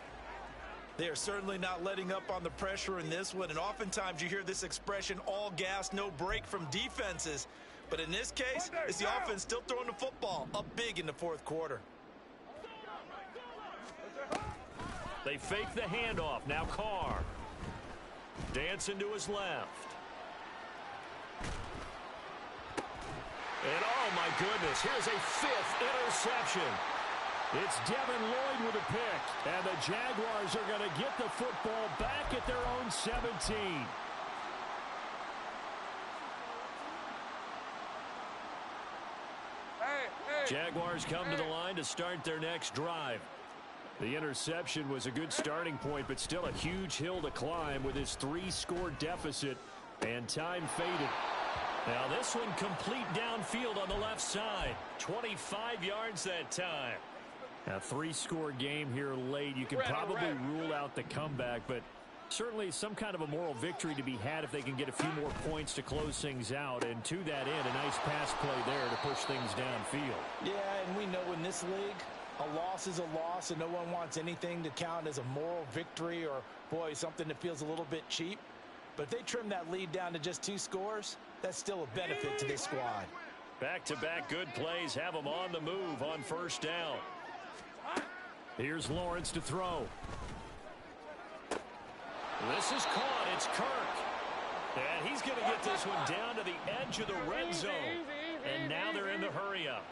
They are certainly not letting up on the pressure in this one. And oftentimes you hear this expression, all gas, no break from defenses. But in this case, it's the offense still throwing the football up big in the fourth quarter. They fake the handoff. Now Carr. Dancing to his left. And oh my goodness, here's a fifth interception. It's Devin Lloyd with a pick. And the Jaguars are going to get the football back at their own 17. Jaguars come to the line to start their next drive. The interception was a good starting point, but still a huge hill to climb with his 3-score deficit, and time faded. Now this one complete downfield on the left side. 25 yards that time. A 3-score game here late. You can probably rule out the comeback, but certainly some kind of a moral victory to be had if they can get a few more points to close things out. And to that end, a nice pass play there to push things downfield. Yeah, and we know in this league, a loss is a loss, and no one wants anything to count as a moral victory or, boy, something that feels a little bit cheap. But if they trim that lead down to just 2 scores, that's still a benefit to this squad. Back-to-back good plays have them on the move on first down. Here's Lawrence to throw. This is caught. It's Kirk. And he's going to get this one down to the edge of the red zone. And now they're in the hurry-up.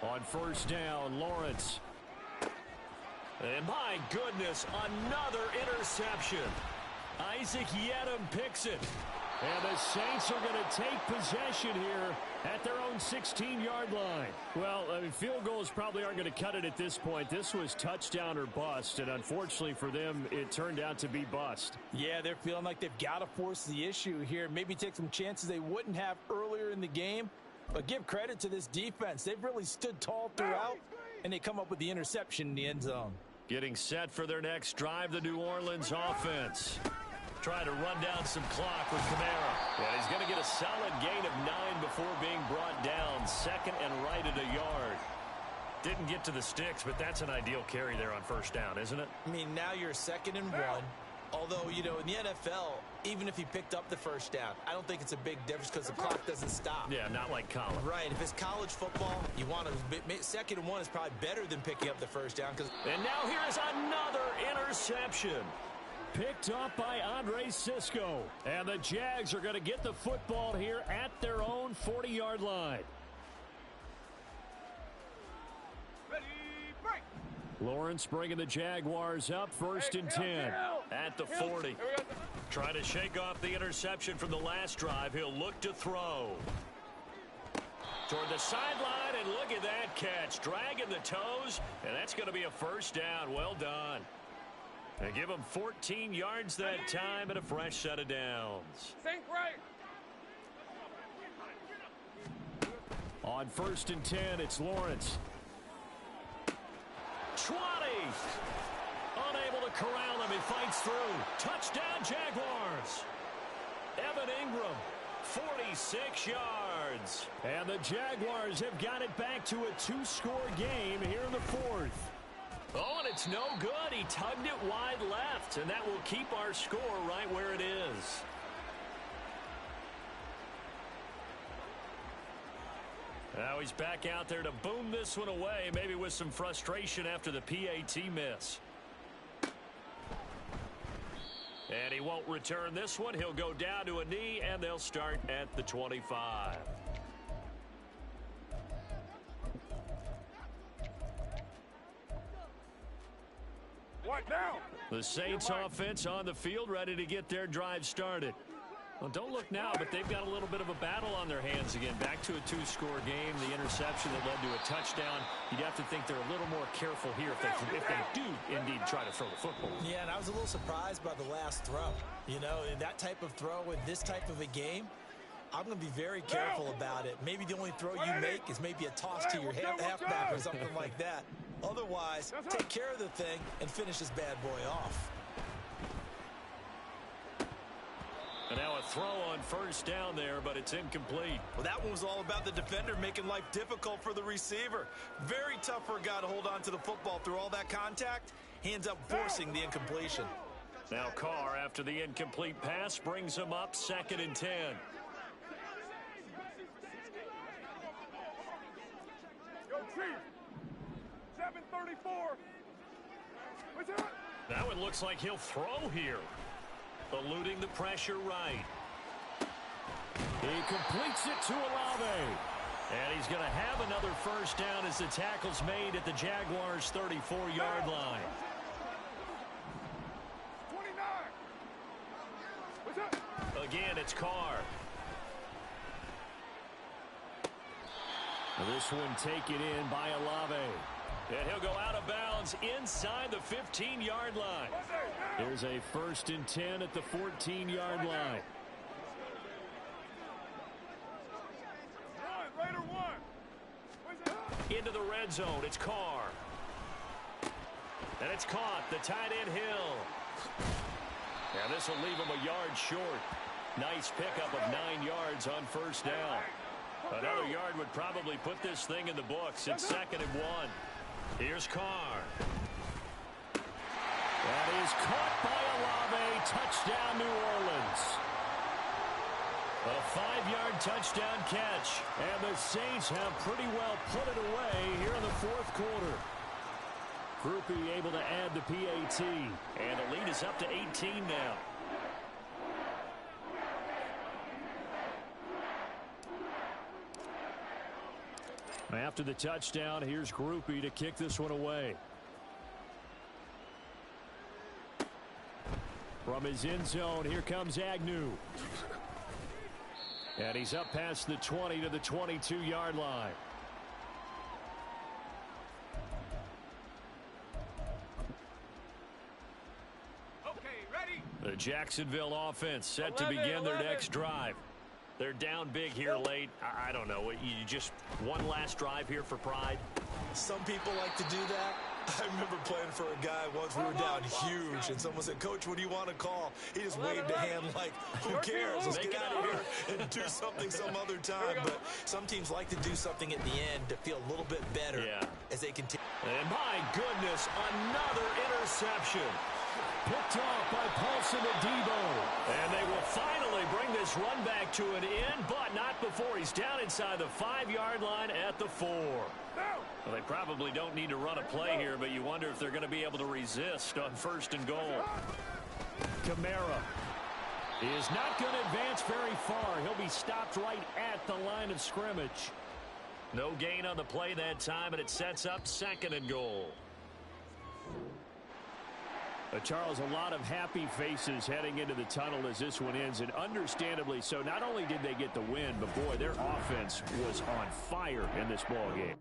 On first down, Lawrence. And my goodness, another interception. Isaac Yiadom picks it. And the Saints are going to take possession here at their own 16-yard line. Well, I mean, field goals probably aren't going to cut it at this point. This was touchdown or bust, and unfortunately for them, it turned out to be bust. Yeah, they're feeling like they've got to force the issue here. Maybe take some chances they wouldn't have earlier in the game. But give credit to this defense. They've really stood tall throughout, and they come up with the interception in the end zone. Getting set for their next drive, the New Orleans offense. Trying to run down some clock with Kamara. And he's going to get a solid gain of 9 before being brought down. Second and right at a yard. Didn't get to the sticks, but that's an ideal carry there on first down, isn't it? I mean, now you're 2nd and 1. Although, you know, in the NFL, even if he picked up the first down, I don't think it's a big difference because the clock doesn't stop. Yeah, not like college. Right. If it's college football, you want to 2nd and 1 is probably better than picking up the first down. And now here is another interception. Picked up by Andre Cisco. And the Jags are going to get the football here at their own 40-yard line. Ready, break. Lawrence bringing the Jaguars up 1st and 10 at the 40. Trying to shake off the interception from the last drive. He'll look to throw. Toward the sideline, and look at that catch. Dragging the toes, and that's going to be a first down. Well done. They give him 14 yards that time and a fresh set of downs. Think right. On 1st and 10, it's Lawrence. 20. Unable to corral him. He fights through. Touchdown, Jaguars. Evan Ingram, 46 yards. And the Jaguars have got it back to a 2-score game here in the 4th. Oh, and it's no good. He tugged it wide left, and that will keep our score right where it is. Now he's back out there to boom this one away, maybe with some frustration after the PAT miss. And he won't return this one. He'll go down to a knee, and they'll start at the 25. What now? The Saints offense on the field, ready to get their drive started. Well, don't look now, but they've got a little bit of a battle on their hands again. Back to a two-score game. The interception that led to a touchdown. You'd have to think they're a little more careful here if they do indeed try to throw the football. Yeah, and I was a little surprised by the last throw. You know, that type of throw in this type of a game, I'm going to be very careful about it. Maybe the only throw you make is maybe a toss to your halfback or something like that. Otherwise, take care of the thing and finish this bad boy off. And now a throw on first down there, but it's incomplete. Well, that one was all about the defender making life difficult for the receiver. Very tough for a guy to hold on to the football through all that contact. He ends up forcing the incompletion. Now Carr, after the incomplete pass, brings him up 2nd and 10. Yo, Chief. 7:34. What's that? That one looks like he'll throw here. Eluding the pressure right. He completes it to Olave. And he's going to have another first down as the tackle's made at the Jaguars' 34-yard line. 29. What's that? Again, it's Carr. This one taken in by Olave. And he'll go out of bounds inside the 15-yard line. There's a 1st and 10 at the 14-yard line. Raider one. Into the red zone. It's Carr. And it's caught. The tight end Hill. And this will leave him a yard short. Nice pickup of 9 yards on first down. Another yard would probably put this thing in the books. It's 2nd and 1. Here's Carr. That is caught by Olave. Touchdown, New Orleans. A 5-yard touchdown catch. And the Saints have pretty well put it away here in the 4th quarter. Groupie able to add the PAT. And the lead is up to 18 now. After the touchdown, here's Groupie to kick this one away. From his end zone, here comes Agnew. And he's up past the 20 to the 22-yard line. Okay, ready? The Jacksonville offense set to begin their next drive. They're down big here late. I don't know. You just one last drive here for pride? Some people like to do that. I remember playing for a guy once. We were down huge, and someone said, "Coach, what do you want to call?" He just waved a hand like, "Who cares? Let's get out of here and do something some other time." But some teams like to do something at the end to feel a little bit better as they continue. And my goodness, another interception. Picked off by Paulson Adebo. And they will finally bring this run back to an end, but not before he's down inside the 5-yard line at the 4. Well, they probably don't need to run a play here, but you wonder if they're going to be able to resist on 1st and goal. Kamara is not going to advance very far. He'll be stopped right at the line of scrimmage. No gain on the play that time, and it sets up 2nd and goal. Charles, a lot of happy faces heading into the tunnel as this one ends, and understandably so. Not only did they get the win, but boy, their offense was on fire in this ball game.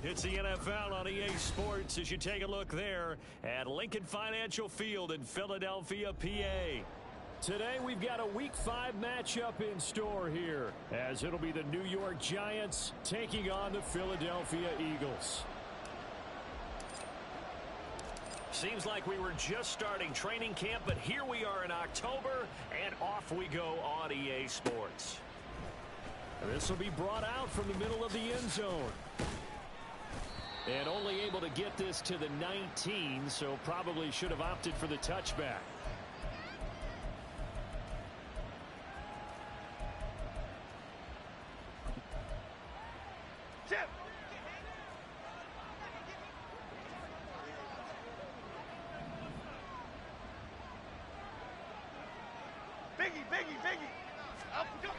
It's the NFL on EA Sports as you take a look there at Lincoln Financial Field in Philadelphia, PA. Today we've got a Week 5 matchup in store here, as it'll be the New York Giants taking on the Philadelphia Eagles. Seems like we were just starting training camp, but here we are in October, and off we go on EA Sports. This will be brought out from the middle of the end zone. And only able to get this to the 19, so probably should have opted for the touchback. Chip. Biggie. Up we go.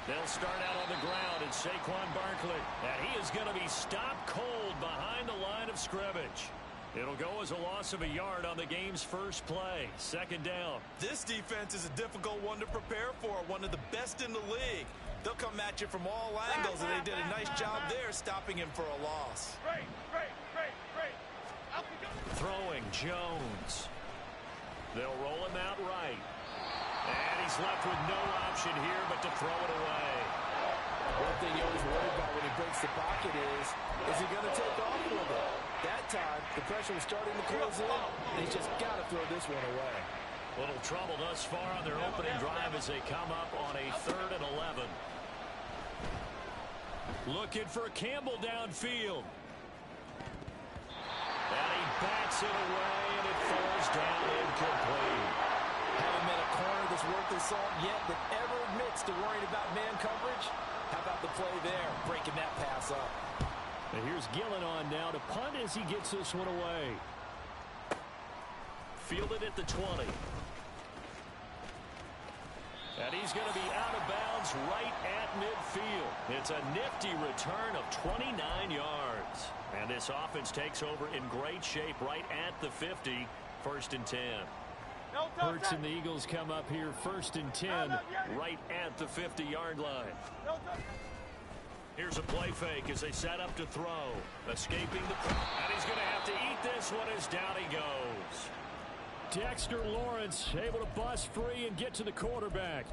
They'll start out on the ground, and Saquon Barkley. And he is going to be stopped cold behind the line of scrimmage. It'll go as a loss of a yard on the game's first play. Second down. This defense is a difficult one to prepare for, one of the best in the league. They'll come at you from all angles, and they did a nice job there stopping him for a loss. Great. Up we go. Throwing Jones. They'll roll him out right. And he's left with no option here but to throw it away. One thing you always worry about when he breaks the pocket is he going to take off with it? That time, the pressure was starting to close in, and he's just got to throw this one away. Little trouble thus far on their opening drive as they come up on a 3rd and 11. Looking for Campbell downfield. And he bats it away, and it falls down incomplete. Haven't met a corner that's worth his salt yet that ever admits to worrying about man coverage. How about the play there, breaking that pass up? And here's Gillen on now to punt as he gets this one away. Fielded at the 20. And he's going to be out of bounds right at midfield. It's a nifty return of 29 yards. And this offense takes over in great shape right at the 50, 1st and 10. Hurts and the Eagles come up here 1st and 10 right at the 50-yard line. Here's a play fake as they set up to throw. Escaping the... And he's going to have to eat this one as down he goes. Dexter Lawrence able to bust free and get to the quarterback.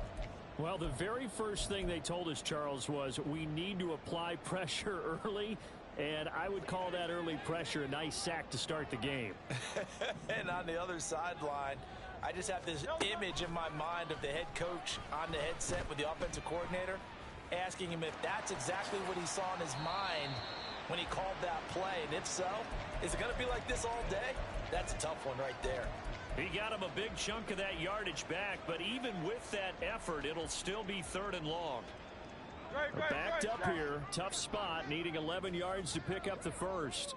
Well, the very first thing they told us, Charles, was we need to apply pressure early. And I would call that early pressure a nice sack to start the game. And on the other sideline, I just have this image in my mind of the head coach on the headset with the offensive coordinator asking him if that's exactly what he saw in his mind when he called that play. And if so, is it going to be like this all day? That's a tough one right there. He got him a big chunk of that yardage back, but even with that effort, it'll still be 3rd and long. Backed up here, tough spot, needing 11 yards to pick up the first.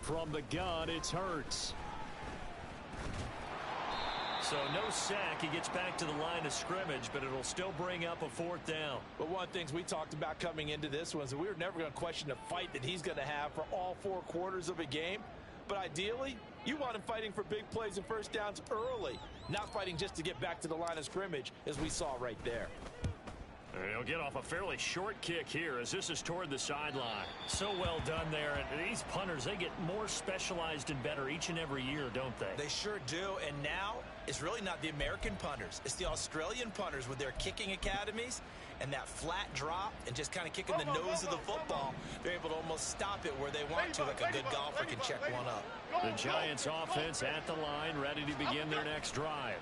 From the gun, it's Hurts. So no sack. He gets back to the line of scrimmage, but it'll still bring up a 4th down. But one of the things we talked about coming into this was that we were never going to question the fight that he's going to have for all 4 quarters of a game. But ideally, you want him fighting for big plays and first downs early, not fighting just to get back to the line of scrimmage, as we saw right there. He'll get off a fairly short kick here as this is toward the sideline. So well done there. And these punters, they get more specialized and better each and every year, don't they? They sure do. And now it's really not the American punters. It's the Australian punters with their kicking academies and that flat drop and just kind of kicking the nose of the football. They're able to almost stop it where they want to, like a good golfer can check one up. The Giants offense at the line, ready to begin their next drive.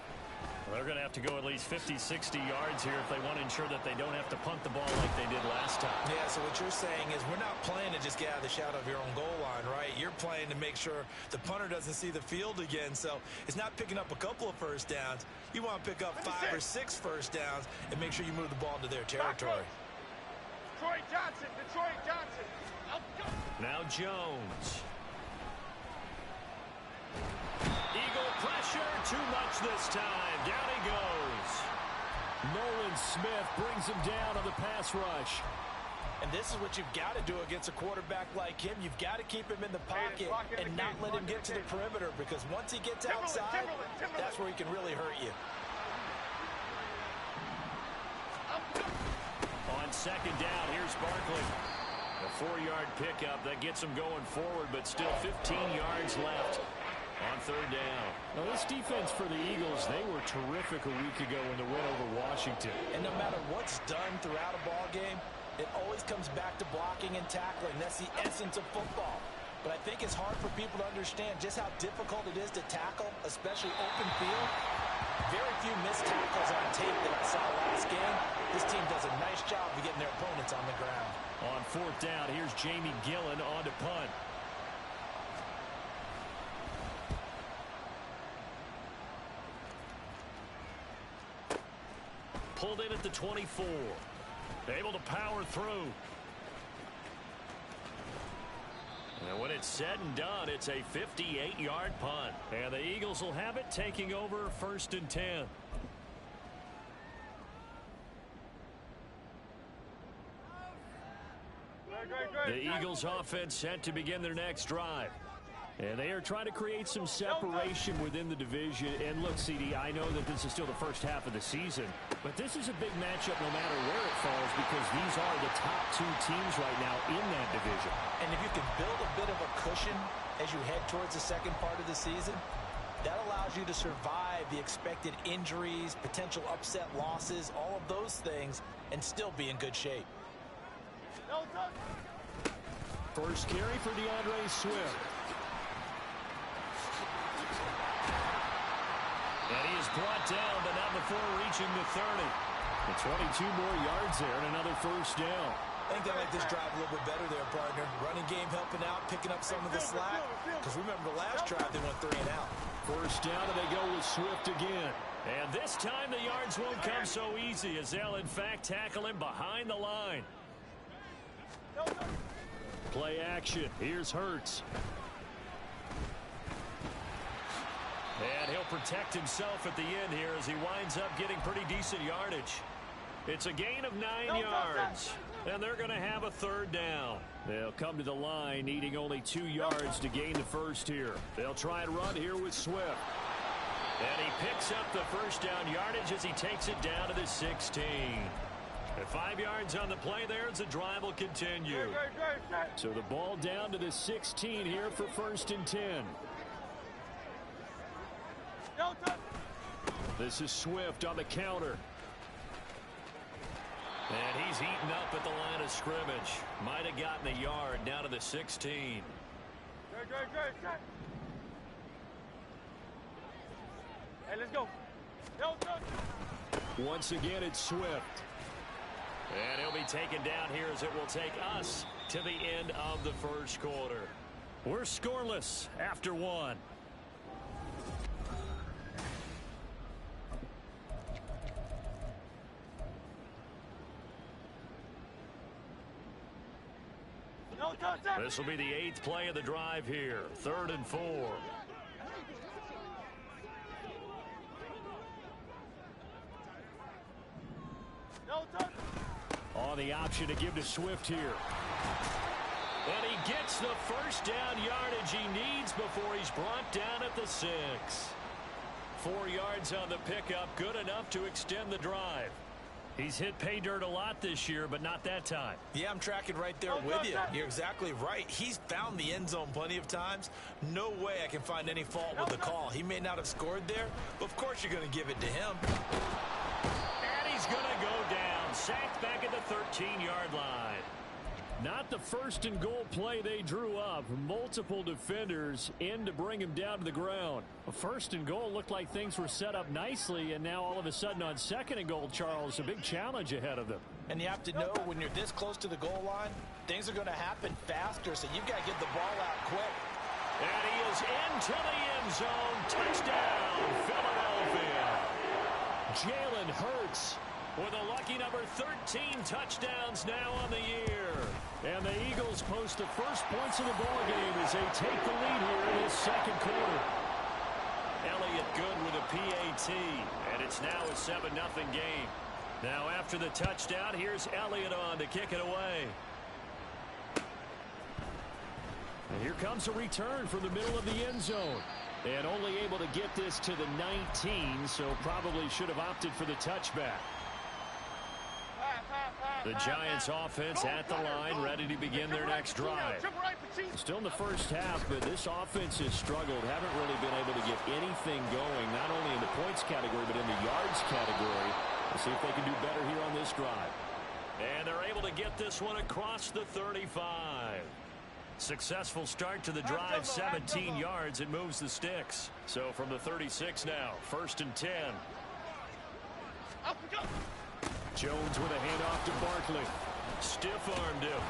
They're going to have to go at least 50, 60 yards here if they want to ensure that they don't have to punt the ball like they did last time. Yeah, so what you're saying is we're not playing to just get out of the shadow of your own goal line, right? You're playing to make sure the punter doesn't see the field again. So it's not picking up a couple of first downs. You want to pick up 5 or 6 first downs and make sure you move the ball into their territory. Detroit Johnson. Now Jones. Eagle pressure, too much this time. Down he goes. Nolan Smith brings him down on the pass rush. And this is what you've got to do against a quarterback like him. You've got to keep him in the pocket and not let him get to the perimeter, because once he gets outside, that's where he can really hurt you. On second down. Here's Barkley. A 4-yard pickup that gets them going forward, but still 15 yards left on third down. Now, this defense for the Eagles, they were terrific a week ago in the win over Washington. And no matter what's done throughout a ball game, it always comes back to blocking and tackling. That's the essence of football. But I think it's hard for people to understand just how difficult it is to tackle, especially open field. Very few missed tackles on tape that I saw last game. This team does a nice job of getting their opponents on the ground. On fourth down, here's Jamie Gillen on to punt. Pulled in at the 24. Able to power through. And when it's said and done, it's a 58-yard punt. And the Eagles will have it, taking over 1st and 10. The Eagles offense set to begin their next drive. And they are trying to create some separation within the division. And look, CD, I know that this is still the first half of the season, but this is a big matchup no matter where it falls, because these are the top 2 teams right now in that division. And if you can build a bit of a cushion as you head towards the second part of the season, that allows you to survive the expected injuries, potential upset losses, all of those things, and still be in good shape. First carry for DeAndre Swift. And he is brought down, but not before reaching the 30. And 22 more yards there and another first down. I think they like this drive a little bit better there, partner. Running game helping out, picking up some of the slack. Because remember, the last drive they went 3 and out. First down, and they go with Swift again. And this time the yards won't come so easy, as they'll in fact tackle him behind the line. Play action. Here's Hurts. And he'll protect himself at the end here as he winds up getting pretty decent yardage. It's a gain of 9 yards, and they're going to have a third down. They'll come to the line needing only 2 yards to gain the first here. They'll try and run here with Swift. And he picks up the first down yardage as he takes it down to the 16. And 5 yards on the play there as the drive will continue. So the ball down to the 16 here for 1st and 10. This is Swift on the counter. And he's eaten up at the line of scrimmage. Might have gotten a yard down to the 16. Hey, let's go. Once again, it's Swift. And he'll be taken down here as it will take us to the end of the first quarter. We're scoreless after 1. This will be the 8th play of the drive here. 3rd and 4. On the option to give to Swift here. And he gets the first down yardage he needs before he's brought down at the 6. 4 yards on the pickup, good enough to extend the drive. He's hit pay dirt a lot this year, but not that time. Yeah, I'm tracking right there with you. You're exactly right. He's found the end zone plenty of times. No way I can find any fault with the call. He may not have scored there, but of course you're going to give it to him. And he's going to go down. Sacked back at the 13-yard line. Not the 1st and goal play they drew up. Multiple defenders in to bring him down to the ground. A 1st and goal looked like things were set up nicely, and now all of a sudden on 2nd and goal, Charles, a big challenge ahead of them. And you have to know when you're this close to the goal line, things are going to happen faster, so you've got to get the ball out quick. And he is into the end zone. Touchdown, Philadelphia. Jalen Hurts with a lucky number 13 touchdowns now on the year. And the Eagles post the first points of the ballgame as they take the lead here in this second quarter. Elliott good with a PAT, and it's now a 7-0 game. Now after the touchdown, here's Elliott on to kick it away. And here comes a return from the middle of the end zone. And only able to get this to the 19, so probably should have opted for the touchback. The Giants offense at the line, ready to begin their next drive. Still in the first half, but this offense has struggled. Haven't really been able to get anything going, not only in the points category, but in the yards category. We'll see if they can do better here on this drive. And they're able to get this one across the 35. Successful start to the drive, 17 yards. It moves the sticks. So from the 36 now, 1st and 10. Jones with a handoff to Barkley. Stiff-armed him.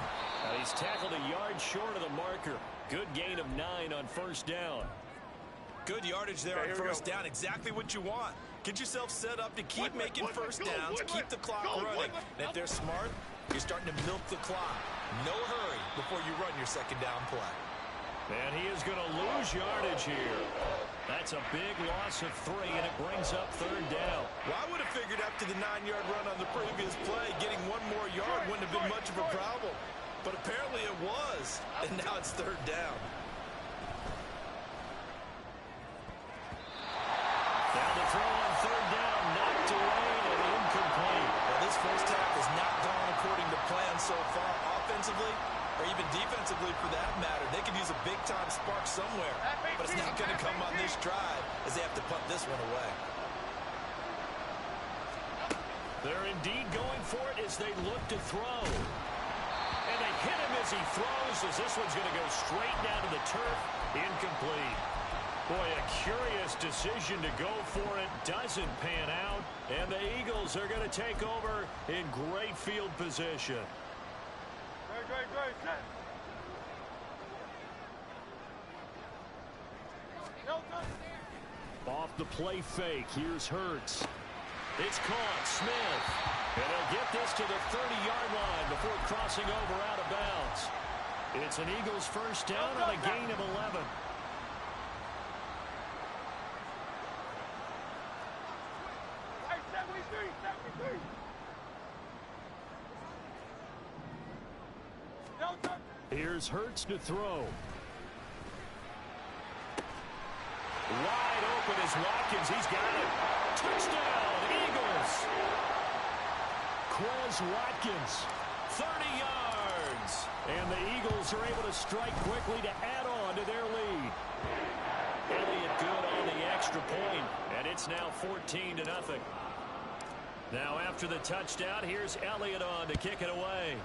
And he's tackled a yard short of the marker. Good gain of 9 on 1st down. Good yardage there on 1st down. Exactly what you want. Get yourself set up to keep making 1st downs, keep the clock running. And if they're smart, you're starting to milk the clock. No hurry before you run your 2nd down play. And he is going to lose yardage here. That's a big loss of 3, and it brings up 3rd down. Well, I would have figured after the 9-yard run on the previous play, getting 1 more yard wouldn't have been much of a problem. But apparently it was, and now it's 3rd down. Down the throw on 3rd down, knocked away and incomplete. Well, this first half has not gone according to plan so far, offensively or even defensively for that matter. They could use a big-time spark somewhere, but it's not going to come on this drive as they have to punt this one away. They're indeed going for it as they look to throw. And they hit him as he throws, as this one's going to go straight down to the turf. Incomplete. Boy, a curious decision to go for it. Doesn't pan out. And the Eagles are going to take over in great field position. Off the play fake. Here's Hurts. It's caught. Smith. And they'll get this to the 30-yard line before crossing over out of bounds. It's an Eagles 1st down on a gain of 11. Here's Hurts to throw. Wide open is Watkins. He's got it. Touchdown, Eagles. Quez Watkins, 30 yards. And the Eagles are able to strike quickly to add on to their lead. Elliott good on the extra point, and it's now 14-0. Now after the touchdown, here's Elliott on to kick it away.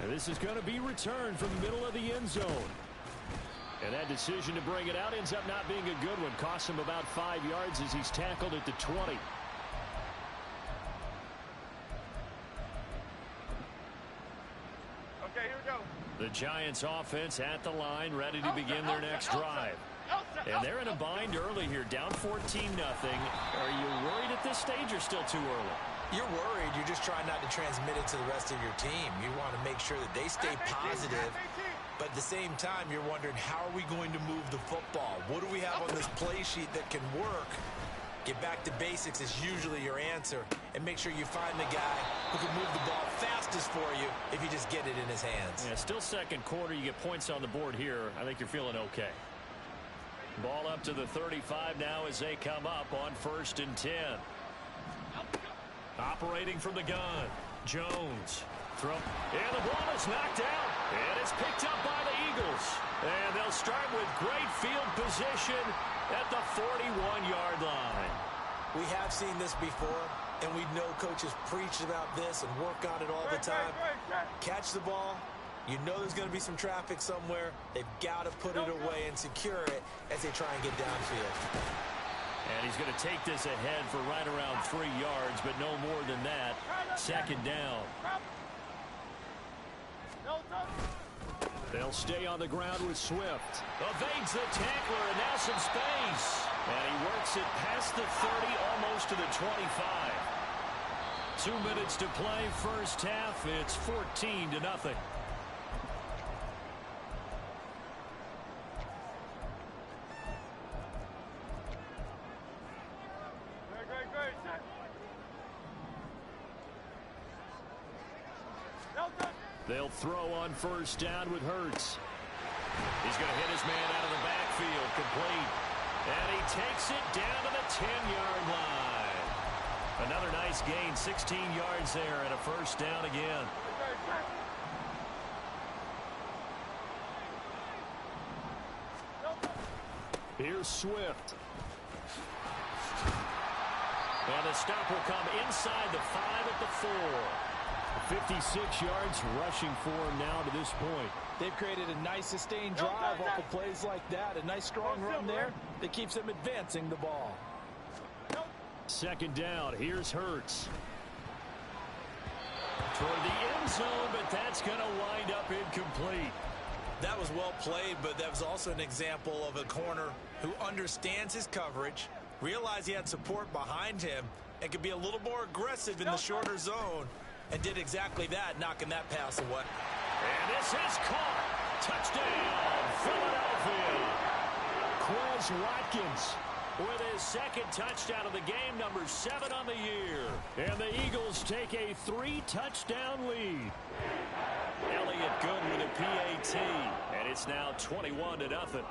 And this is going to be returned from the middle of the end zone. And that decision to bring it out ends up not being a good one. Costs him about 5 yards as he's tackled at the 20. Okay, here we go. The Giants offense at the line, ready to begin their next drive. And they're in a bind early here, down 14-0. Are you worried at this stage or still too early? You're worried. You're just trying not to transmit it to the rest of your team. You want to make sure that they stay positive. But at the same time, you're wondering, how are we going to move the football? What do we have on this play sheet that can work? Get back to basics is usually your answer. And make sure you find the guy who can move the ball fastest for you if you just get it in his hands. Yeah, still 2nd quarter. You get points on the board here. I think you're feeling okay. Ball up to the 35 now as they come up on 1st and 10. Operating from the gun, Jones. Throw. And the ball is knocked out. And it's picked up by the Eagles. And they'll start with great field position at the 41-yard line. We have seen this before, and we know coaches preach about this and work on it all the time. Catch the ball. You know there's going to be some traffic somewhere. They've got to put it away and secure it as they try and get downfield. And he's going to take this ahead for right around 3 yards, but no more than that. 2nd down. They'll stay on the ground with Swift. Evades the tackler, and now some space. And he works it past the 30, almost to the 25. 2 minutes to play, first half. It's 14-0. They'll throw on 1st down with Hurts. He's going to hit his man out of the backfield, complete. And he takes it down to the 10-yard line. Another nice gain, 16 yards there, and a first down again. Here's Swift. And the stop will come inside the 5 at the 4. 56 yards rushing for him now to this point. They've created a nice sustained drive off of plays like that. A nice strong run there that keeps them advancing the ball. Second down. Here's Hurts. Toward the end zone, but that's going to wind up incomplete. That was well played, but that was also an example of a corner who understands his coverage, realized he had support behind him, and could be a little more aggressive in the shorter zone, and did exactly that, knocking that pass away. And this is caught. Touchdown, Philadelphia. Quez Watkins with his second touchdown of the game, number 7 on the year. And the Eagles take a 3-touchdown lead. Elliott Good with a PAT, and it's now 21-0.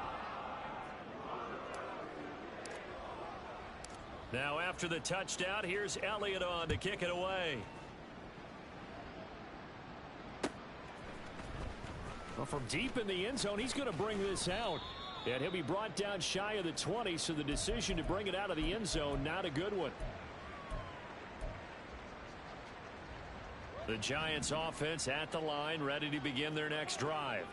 Now after the touchdown, here's Elliott on to kick it away. Well, from deep in the end zone, he's going to bring this out. And he'll be brought down shy of the 20, so the decision to bring it out of the end zone, not a good one. The Giants offense at the line, ready to begin their next drive.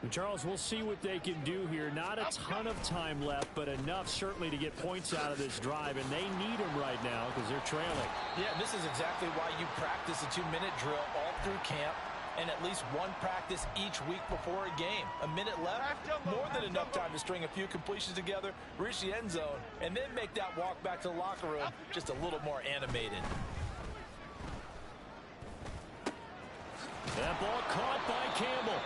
And Charles, we'll see what they can do here. Not a ton of time left, but enough certainly to get points out of this drive, and they need them right now because they're trailing. Yeah, this is exactly why you practice a 2-minute drill all through camp, and at least one practice each week before a game. A minute left, more than enough time to string a few completions together, reach the end zone, and then make that walk back to the locker room just a little more animated. That ball caught by Campbell.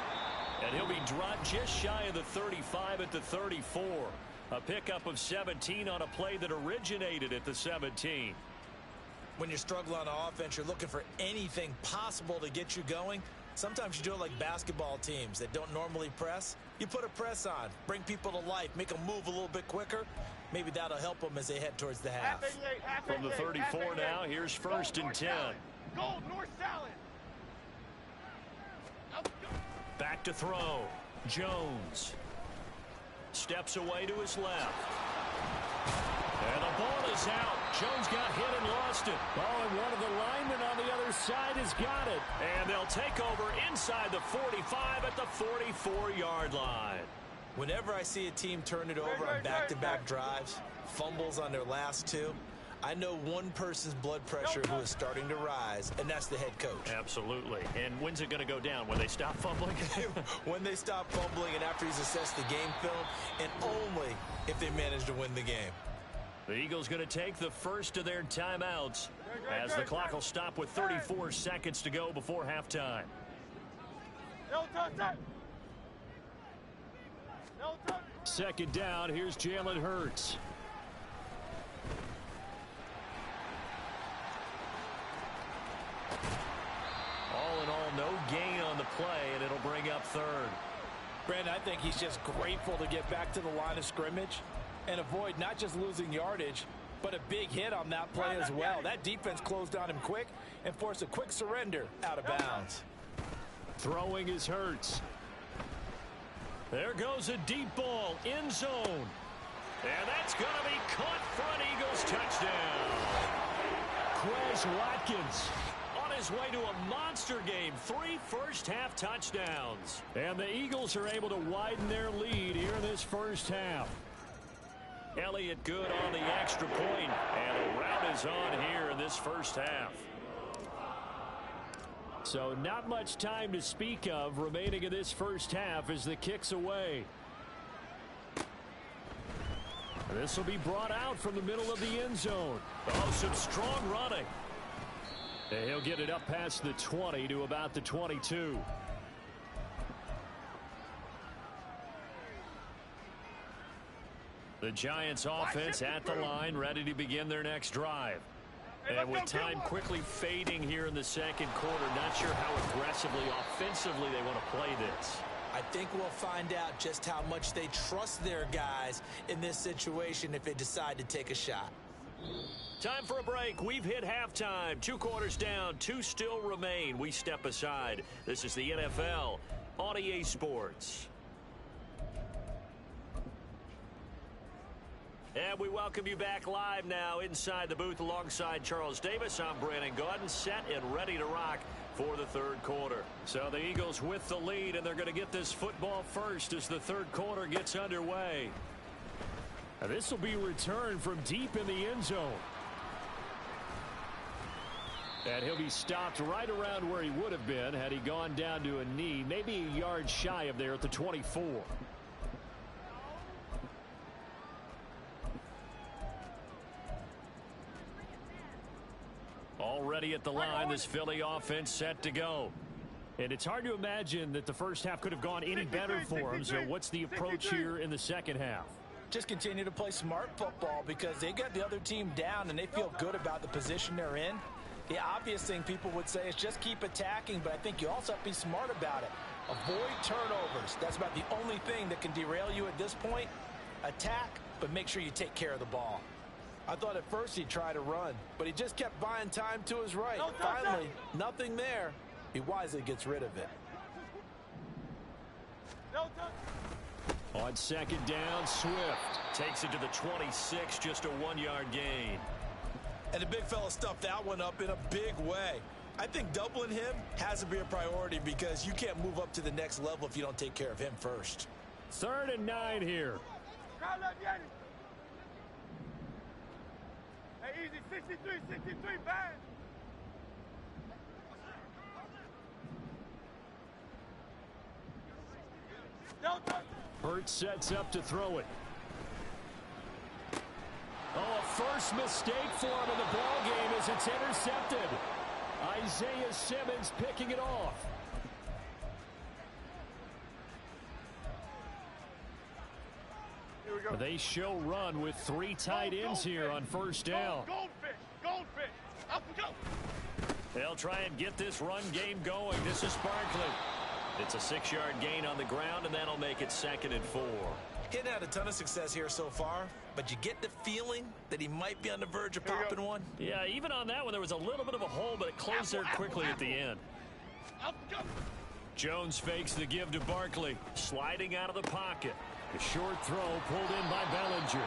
And he'll be dropped just shy of the 35 at the 34. A pickup of 17 on a play that originated at the 17. When you're struggling on offense, you're looking for anything possible to get you going. Sometimes you do it like basketball teams that don't normally press. You put a press on, bring people to life, make them move a little bit quicker. Maybe that'll help them as they head towards the half. From the 34 now, here's 1st and 10. Gold, north salad. Back to throw. Jones steps away to his left. And the ball is out. Jones got hit and lost it. Oh, and one of the linemen on the other side has got it. And they'll take over inside the 45 at the 44-yard line. Whenever I see a team turn it over on back-to-back drives, fumbles on their last 2, I know one person's blood pressure who is starting to rise, and that's the head coach. Absolutely. And when's it going to go down? When they stop fumbling? When they stop fumbling and after he's assessed the game film, and only if they manage to win the game. The Eagles going to take the first of their timeouts as the clock will stop with 34 seconds to go before halftime. Second down, here's Jalen Hurts. All in all, no gain on the play, and it'll bring up 3rd. Brandon, I think he's just grateful to get back to the line of scrimmage and avoid not just losing yardage, but a big hit on that play as well. That defense closed on him quick and forced a quick surrender out of bounds. Throwing is Hurts. There goes a deep ball, end zone. And that's going to be caught for an Eagles touchdown. Quez Watkins on his way to a monster game. 3 first-half touchdowns. And the Eagles are able to widen their lead here in this first half. Elliott Good on the extra point, and a rout is on here in this first half. So not much time to speak of remaining in this first half as the kick's away. This will be brought out from the middle of the end zone. Oh, some strong running. And he'll get it up past the 20 to about the 22. The Giants offense at the line, ready to begin their next drive. And with time quickly fading here in the second quarter, not sure how aggressively, offensively they want to play this. I think we'll find out just how much they trust their guys in this situation if they decide to take a shot. Time for a break. We've hit halftime. 2 quarters down. 2 still remain. We step aside. This is the NFL on EA Sports. And we welcome you back live now inside the booth alongside Charles Davis. I'm Brandon Gaudin, set and ready to rock for the 3rd quarter. So the Eagles with the lead, and they're going to get this football first as the 3rd quarter gets underway. Now this will be returned from deep in the end zone. And he'll be stopped right around where he would have been had he gone down to a knee, maybe a yard shy of there at the 24. Already at the line, this Philly offense set to go. And it's hard to imagine that the first half could have gone any better for him. So what's the approach here in the second half? Just continue to play smart football because they got the other team down and they feel good about the position they're in. The obvious thing people would say is just keep attacking, but I think you also have to be smart about it. Avoid turnovers. That's about the only thing that can derail you at this point. Attack, but make sure you take care of the ball. I thought at first he'd try to run, but he just kept buying time to his right. Finally, nothing there. He wisely gets rid of it. On 2nd down, Swift takes it to the 26, just a 1-yard gain. And the big fella stuffed that one up in a big way. I think doubling him has to be a priority because you can't move up to the next level if you don't take care of him first. 3rd and 9 here. Hey, easy, 63, bang. Hurts sets up to throw it. Oh, a first mistake for him in the ball game as it's intercepted. Isaiah Simmons picking it off. Here we go. They show run with 3 tight ends here on 1st down. Goldfish. Up we go. They'll try and get this run game going. This is Barkley. It's a 6-yard gain on the ground, and that'll make it 2nd and 4. He hadn't had a ton of success here so far, but you get the feeling that he might be on the verge of popping one. Yeah, even on that one, there was a little bit of a hole, but it closed there quickly at the end. Jones fakes the give to Barkley, sliding out of the pocket. The short throw pulled in by Bellinger.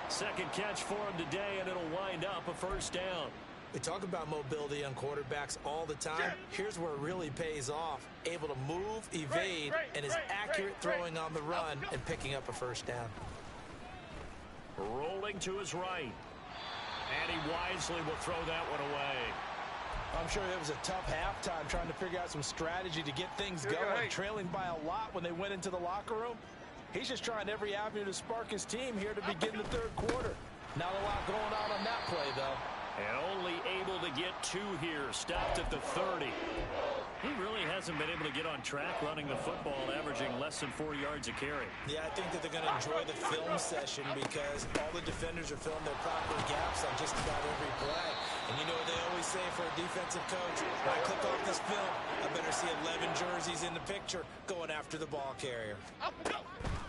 2nd catch for him today, and it'll wind up a 1st down. We talk about mobility on quarterbacks all the time. Here's where it really pays off. Able to move, evade, and is accurate throwing on the run and picking up a 1st down. Rolling to his right. And he wisely will throw that one away. I'm sure it was a tough halftime trying to figure out some strategy to get things going. Trailing by a lot when they went into the locker room. He's just trying every avenue to spark his team here to begin the 3rd quarter. Not a lot going on that play, though. And only able to get 2 here. Stopped at the 30. He really hasn't been able to get on track running the football, averaging less than 4 yards a carry. Yeah, I think that they're going to enjoy the film session because all the defenders are filling their proper gaps on just about every play. And you know what they always say for a defensive coach? When I click off this film, I better see 11 jerseys in the picture going after the ball carrier.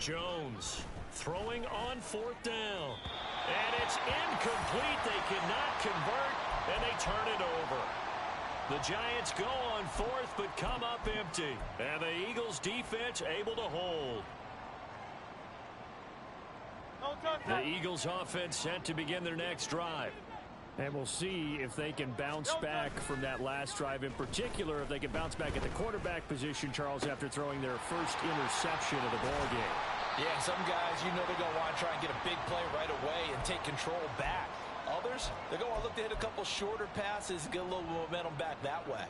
Jones throwing on 4th down. And it's incomplete. They cannot convert, and they turn it over. The Giants go on 4th, but come up empty. And the Eagles defense able to hold. The Eagles offense set to begin their next drive. And we'll see if they can bounce back from that last drive. In particular, if they can bounce back at the quarterback position, Charles, after throwing their first interception of the ball game. Yeah, some guys, you know they're going to want to try and get a big play right away and take control back. Others, they're going to look to hit a couple shorter passes and get a little momentum back that way.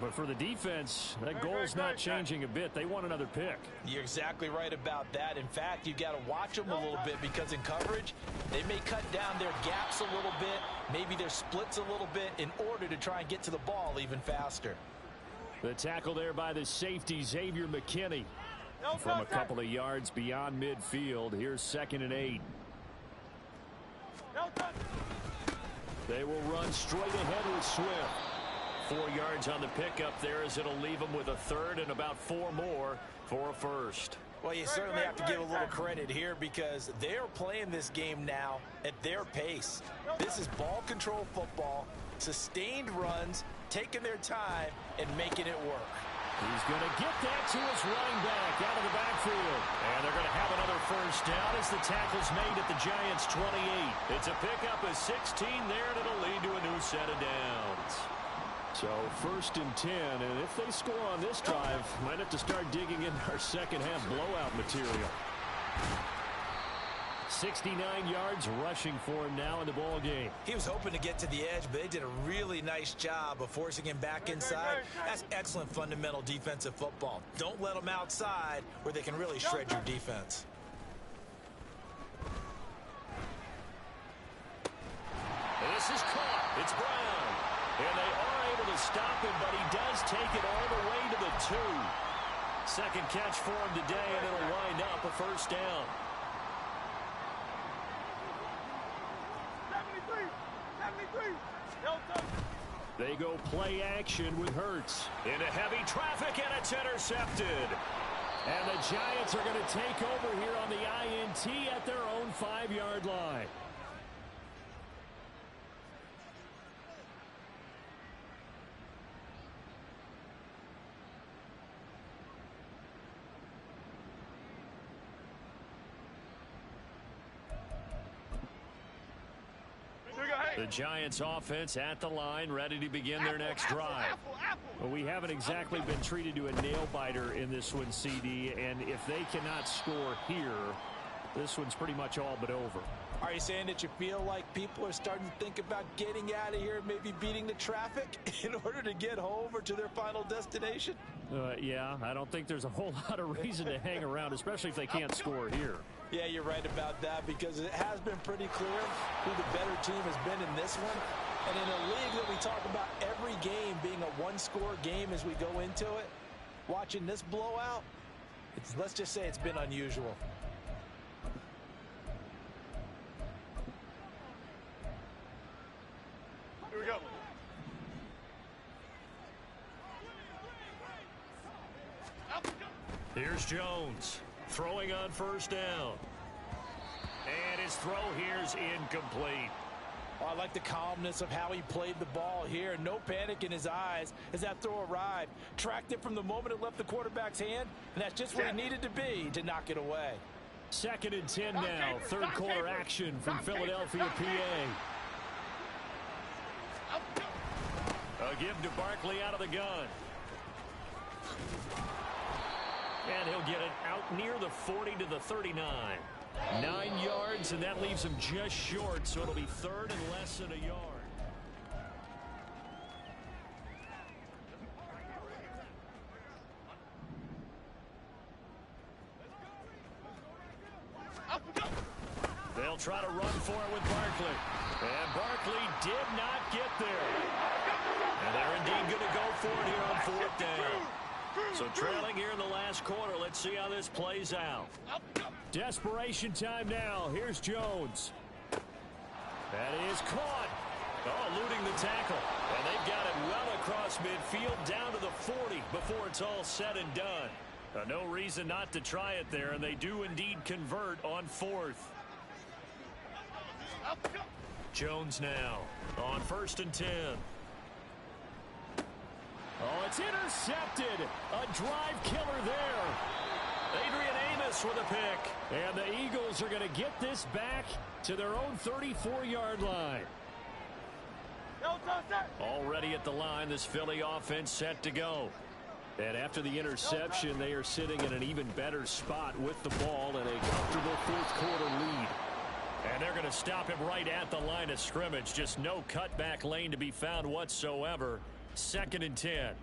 But for the defense, that goal's not changing a bit. They want another pick. You're exactly right about that. In fact, you got to watch them a little bit because in coverage, they may cut down their gaps a little bit, maybe their splits a little bit in order to try and get to the ball even faster. The tackle there by the safety, Xavier McKinney. From a couple of yards beyond midfield, here's 2nd and 8. They will run straight ahead with Swift. 4 yards on the pickup there as it'll leave them with a 3rd and about 4 more for a 1st. Well, you certainly have to give a little credit here because they're playing this game now at their pace. This is ball control football, sustained runs, taking their time, and making it work. He's going to get that to his running back out of the backfield. And they're going to have another first down as the tackle's made at the Giants' 28. It's a pickup of 16 there, and it'll lead to a new set of downs. So 1st and 10, and if they score on this drive, might have to start digging in our second half blowout material. 69 yards rushing for him now in the ball game. He was hoping to get to the edge, but they did a really nice job of forcing him back inside. That's excellent fundamental defensive football. Don't let them outside where they can really shred your defense. And this is caught. It's Brown. And they are able to stop him, but he does take it all the way to the 2. Second catch for him today, and it'll wind up a first down. 73. They go play action with Hurts. Into heavy traffic, and it's intercepted. And the Giants are going to take over here on the INT at their own 5-yard line. The Giants offense at the line, ready to begin their next drive. Well, we haven't exactly been treated to a nail-biter in this one, CD, and if they cannot score here, this one's pretty much all but over. Are you saying that you feel like people are starting to think about getting out of here and maybe beating the traffic in order to get home or to their final destination? Yeah, I don't think there's a whole lot of reason to hang around, especially if they can't score here. Yeah, you're right about that because it has been pretty clear who the better team has been in this one. And in a league that we talk about every game being a one-score game as we go into it, watching this blowout, let's just say it's been unusual. Here we go. Here's Jones throwing on first down. And his throw here's incomplete. Oh, I like the calmness of how he played the ball here. No panic in his eyes as that throw arrived. Tracked it from the moment it left the quarterback's hand, and that's just where he needed to be to knock it away. 2nd and 10 now. Third quarter action from Philadelphia, PA. A give to Barkley out of the gun. And he'll get it out near the 40 to the 39. 9 yards, and that leaves him just short, so it'll be 3rd and less than a yard. They'll try to run for it with Barkley. And Barkley did not get there. And they're indeed going to go for it here on 4th down. So trailing here in the last quarter. Let's see how this plays out. Desperation time now. Here's Jones. That is caught. Oh, eluding the tackle. And they've got it well across midfield down to the 40 before it's all said and done. No reason not to try it there, and they do indeed convert on 4th. Jones now on 1st and 10. Oh, it's intercepted. A drive killer there. Adrian Amos with a pick. And the Eagles are going to get this back to their own 34-yard line. Already at the line, this Philly offense set to go. And after the interception, they are sitting in an even better spot with the ball and a comfortable 4th quarter lead. And they're going to stop him right at the line of scrimmage. Just no cutback lane to be found whatsoever. 2nd and 10.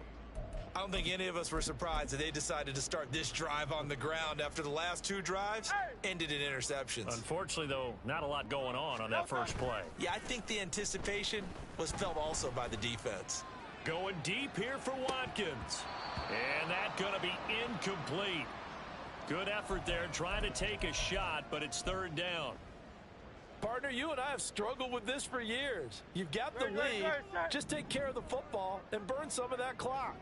I don't think any of us were surprised that they decided to start this drive on the ground after the last 2 drives ended in interceptions. Unfortunately, though, not a lot going on that first play. Yeah, I think the anticipation was felt also by the defense. Going deep here for Watkins. And that's going to be incomplete. Good effort there trying to take a shot, but it's 3rd down. Partner, you and I have struggled with this for years. You've got the lead. Just take care of the football and burn some of that clock.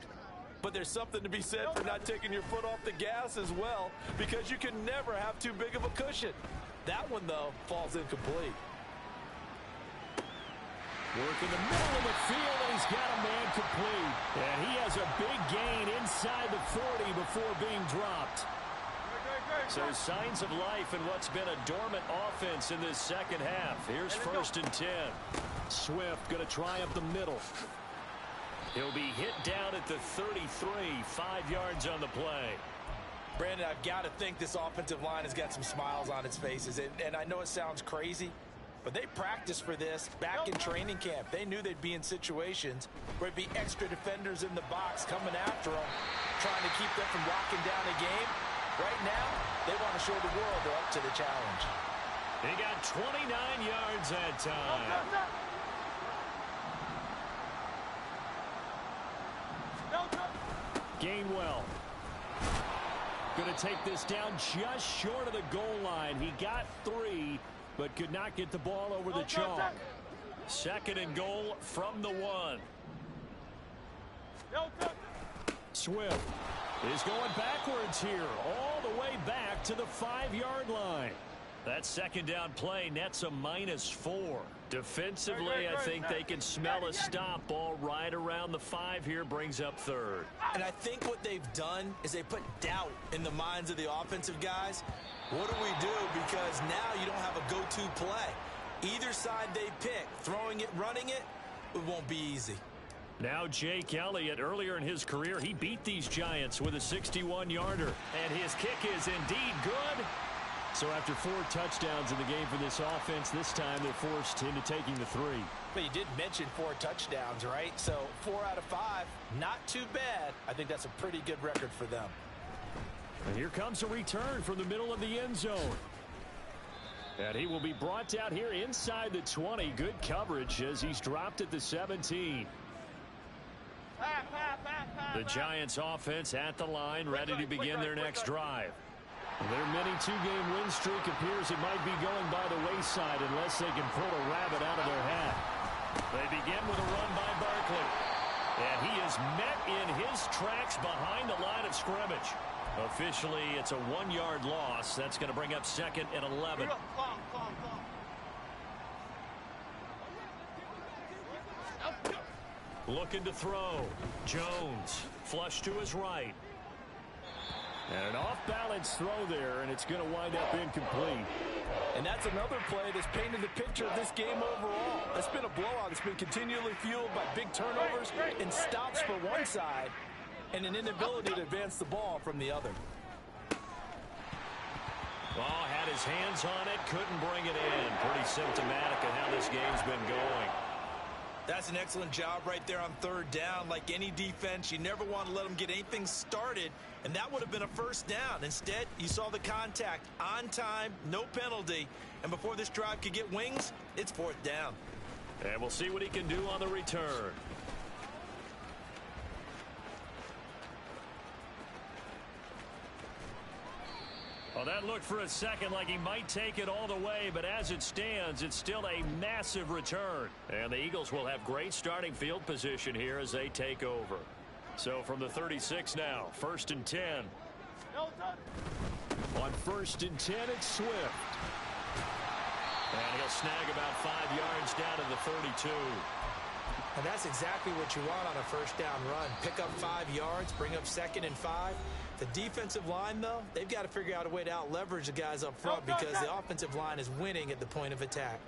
But there's something to be said for not taking your foot off the gas as well, because you can never have too big of a cushion. That one, though, falls incomplete. Work in the middle of the field, and he's got a man complete. And he has a big gain inside the 40 before being dropped. So signs of life in what's been a dormant offense in this second half. Here's 1st and 10. Swift going to try up the middle. He'll be hit down at the 33, 5 yards on the play. Brandon, I've got to think this offensive line has got some smiles on its faces. And I know it sounds crazy, but they practiced for this back in training camp. They knew they'd be in situations where it'd be extra defenders in the box coming after them, trying to keep them from locking down a game. Right now, they want to show the world they're up to the challenge. He got 29 yards that time. Gainwell going to take this down just short of the goal line. He got 3, but could not get the ball over the chalk. 2nd and goal from the 1. Swift is going backwards here, all the way back to the 5-yard line. That 2nd down play nets a -4. Defensively, I think they can smell a stop. Ball right around the 5 here, brings up 3rd. And I think what they've done is they put doubt in the minds of the offensive guys. What do we do? Because now you don't have a go-to play. Either side they pick, throwing it, running it, it won't be easy. Now Jake Elliott, earlier in his career, he beat these Giants with a 61-yarder. And his kick is indeed good. So after 4 touchdowns in the game for this offense, this time they're forced into taking the 3. But you did mention 4 touchdowns, right? So 4 out of 5, not too bad. I think that's a pretty good record for them. And here comes a return from the middle of the end zone. And he will be brought down here inside the 20. Good coverage as he's dropped at the 17. The Giants offense at the line, ready to begin their next drive. Their mini 2-game win streak appears it might be going by the wayside unless they can pull a rabbit out of their hat. They begin with a run by Barkley. And he is met in his tracks behind the line of scrimmage. Officially, it's a 1-yard loss. That's going to bring up 2nd and 11. Looking to throw. Jones, flush to his right. And an off-balance throw there, and it's going to wind up incomplete. And that's another play that's painted the picture of this game overall. It's been a blowout. It's been continually fueled by big turnovers and stops for one side and an inability to advance the ball from the other. Ball had his hands on it, couldn't bring it in. Pretty symptomatic of how this game's been going. That's an excellent job right there on 3rd down. Like any defense, you never want to let them get anything started, and that would have been a 1st down. Instead, you saw the contact on time, no penalty, and before this drive could get wings, it's 4th down. And we'll see what he can do on the return. Well, that looked for a second like he might take it all the way, but as it stands, it's still a massive return. And the Eagles will have great starting field position here as they take over. So from the 36 now, 1st and 10. On 1st and 10, it's Swift. And he'll snag about 5 yards down to the 32. And that's exactly what you want on a 1st down run. Pick up 5 yards, bring up 2nd and 5. The defensive line, though, they've got to figure out a way to out-leverage the guys up front because the offensive line is winning at the point of attack.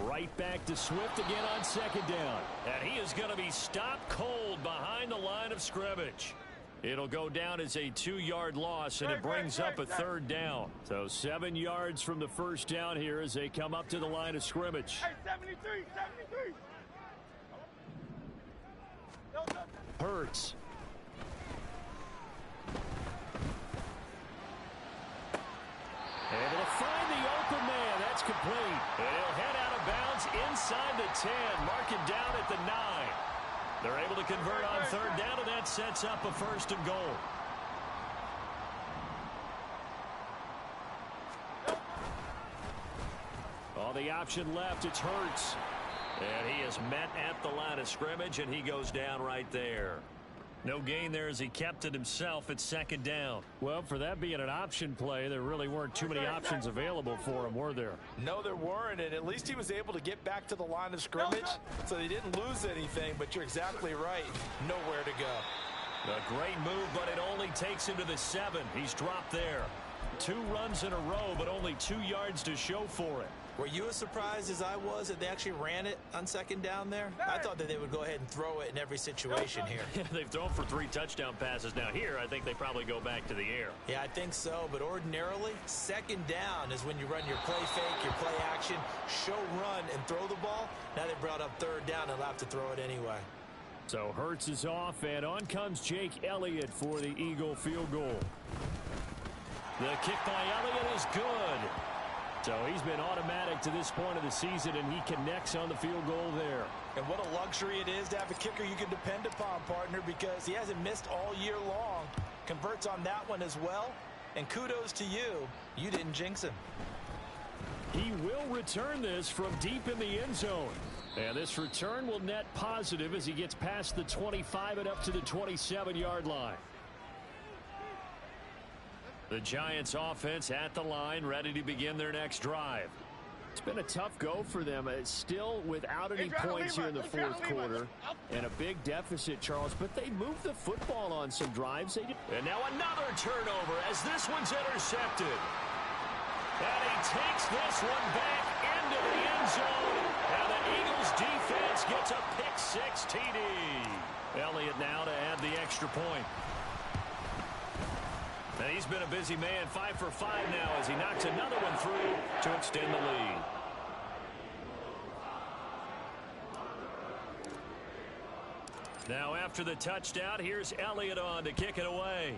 Right back to Swift again on 2nd down. And he is going to be stopped cold behind the line of scrimmage. It'll go down as a 2-yard loss, and it brings up a 3rd down. So 7 yards from the 1st down here as they come up to the line of scrimmage. Hey, 73. Hurts. Able to find the open man. That's complete. And he'll head out of bounds inside the 10. Mark it down at the 9. They're able to convert on 3rd down, and that sets up a 1st and goal. All the option left, it's Hurts. And he is met at the line of scrimmage, and he goes down right there. No gain there as he kept it himself at second down. Well, for that being an option play, there really weren't too many options available for him, were there? No, there weren't, and at least he was able to get back to the line of scrimmage, so they didn't lose anything, but you're exactly right. Nowhere to go. A great move, but it only takes him to the 7. He's dropped there. 2 runs in a row, but only 2 yards to show for it. Were you as surprised as I was that they actually ran it on second down there? I thought that they would go ahead and throw it in every situation here. They've thrown for 3 touchdown passes. Now here, I think they probably go back to the air. Yeah, I think so, but ordinarily, second down is when you run your play fake, your play action, show run, and throw the ball. Now they brought up third down, and they'll have to throw it anyway. So Hurts is off, and on comes Jake Elliott for the Eagle field goal. The kick by Elliott is good. So he's been automatic to this point of the season, and he connects on the field goal there. And what a luxury it is to have a kicker you can depend upon, partner, because he hasn't missed all year long. Converts on that one as well. And kudos to you. You didn't jinx him. He will return this from deep in the end zone. And this return will net positive as he gets past the 25 and up to the 27-yard line. The Giants offense at the line, ready to begin their next drive. It's been a tough go for them. It's still without any points here in the fourth quarter. And a big deficit, Charles. But they moved the football on some drives. And now another turnover as this one's intercepted. And he takes this one back into the end zone. And the Eagles defense gets a pick-6 TD. Elliott now to add the extra point. And he's been a busy man, 5 for 5 now as he knocks another one through to extend the lead. Now after the touchdown, here's Elliott on to kick it away.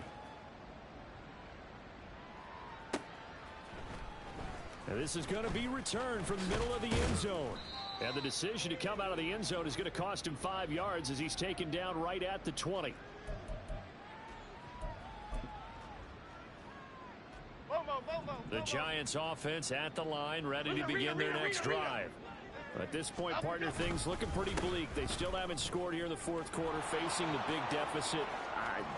And this is going to be returned from the middle of the end zone. And the decision to come out of the end zone is going to cost him 5 yards as he's taken down right at the 20. The Giants offense at the line, ready to begin their next drive. At this point, partner, things looking pretty bleak. They still haven't scored here in the fourth quarter, facing the big deficit.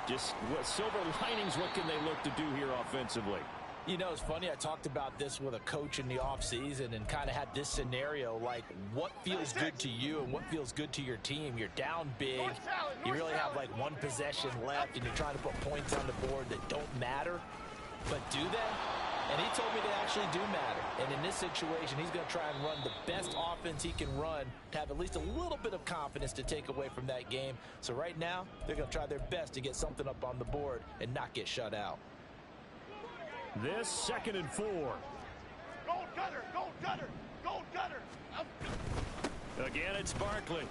Just what silver linings, what can they look to do here offensively? You know, it's funny, I talked about this with a coach in the offseason and kind of had this scenario, like what feels good to you and what feels good to your team. You're down big, you really have like 1 possession left, and you're trying to put points on the board that don't matter. But do they? And he told me they actually do matter. And in this situation, he's going to try and run the best offense he can run to have at least a little bit of confidence to take away from that game. So right now, they're going to try their best to get something up on the board and not get shut out. This 2nd and 4. Gold cutter, gold cutter, gold cutter. Again, it's Barkley.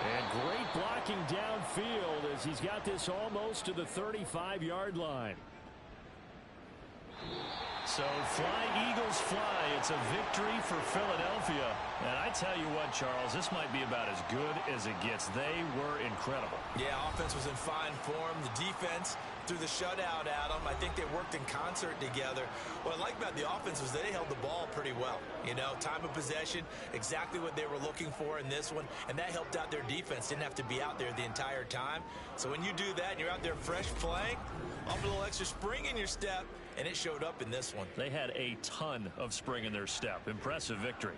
And great blocking downfield as he's got this almost to the 35-yard line. So fly, Eagles, fly. It's a victory for Philadelphia. And I tell you what, Charles, this might be about as good as it gets. They were incredible. Yeah, offense was in fine form. The defense threw the shutout at them. I think they worked in concert together. What I like about the offense was they held the ball pretty well. You know, time of possession, exactly what they were looking for in this one, and that helped out their defense. Didn't have to be out there the entire time. So when you do that and you're out there fresh playing, a little extra spring in your step, and it showed up in this one. They had a ton of spring in their step. Impressive victory.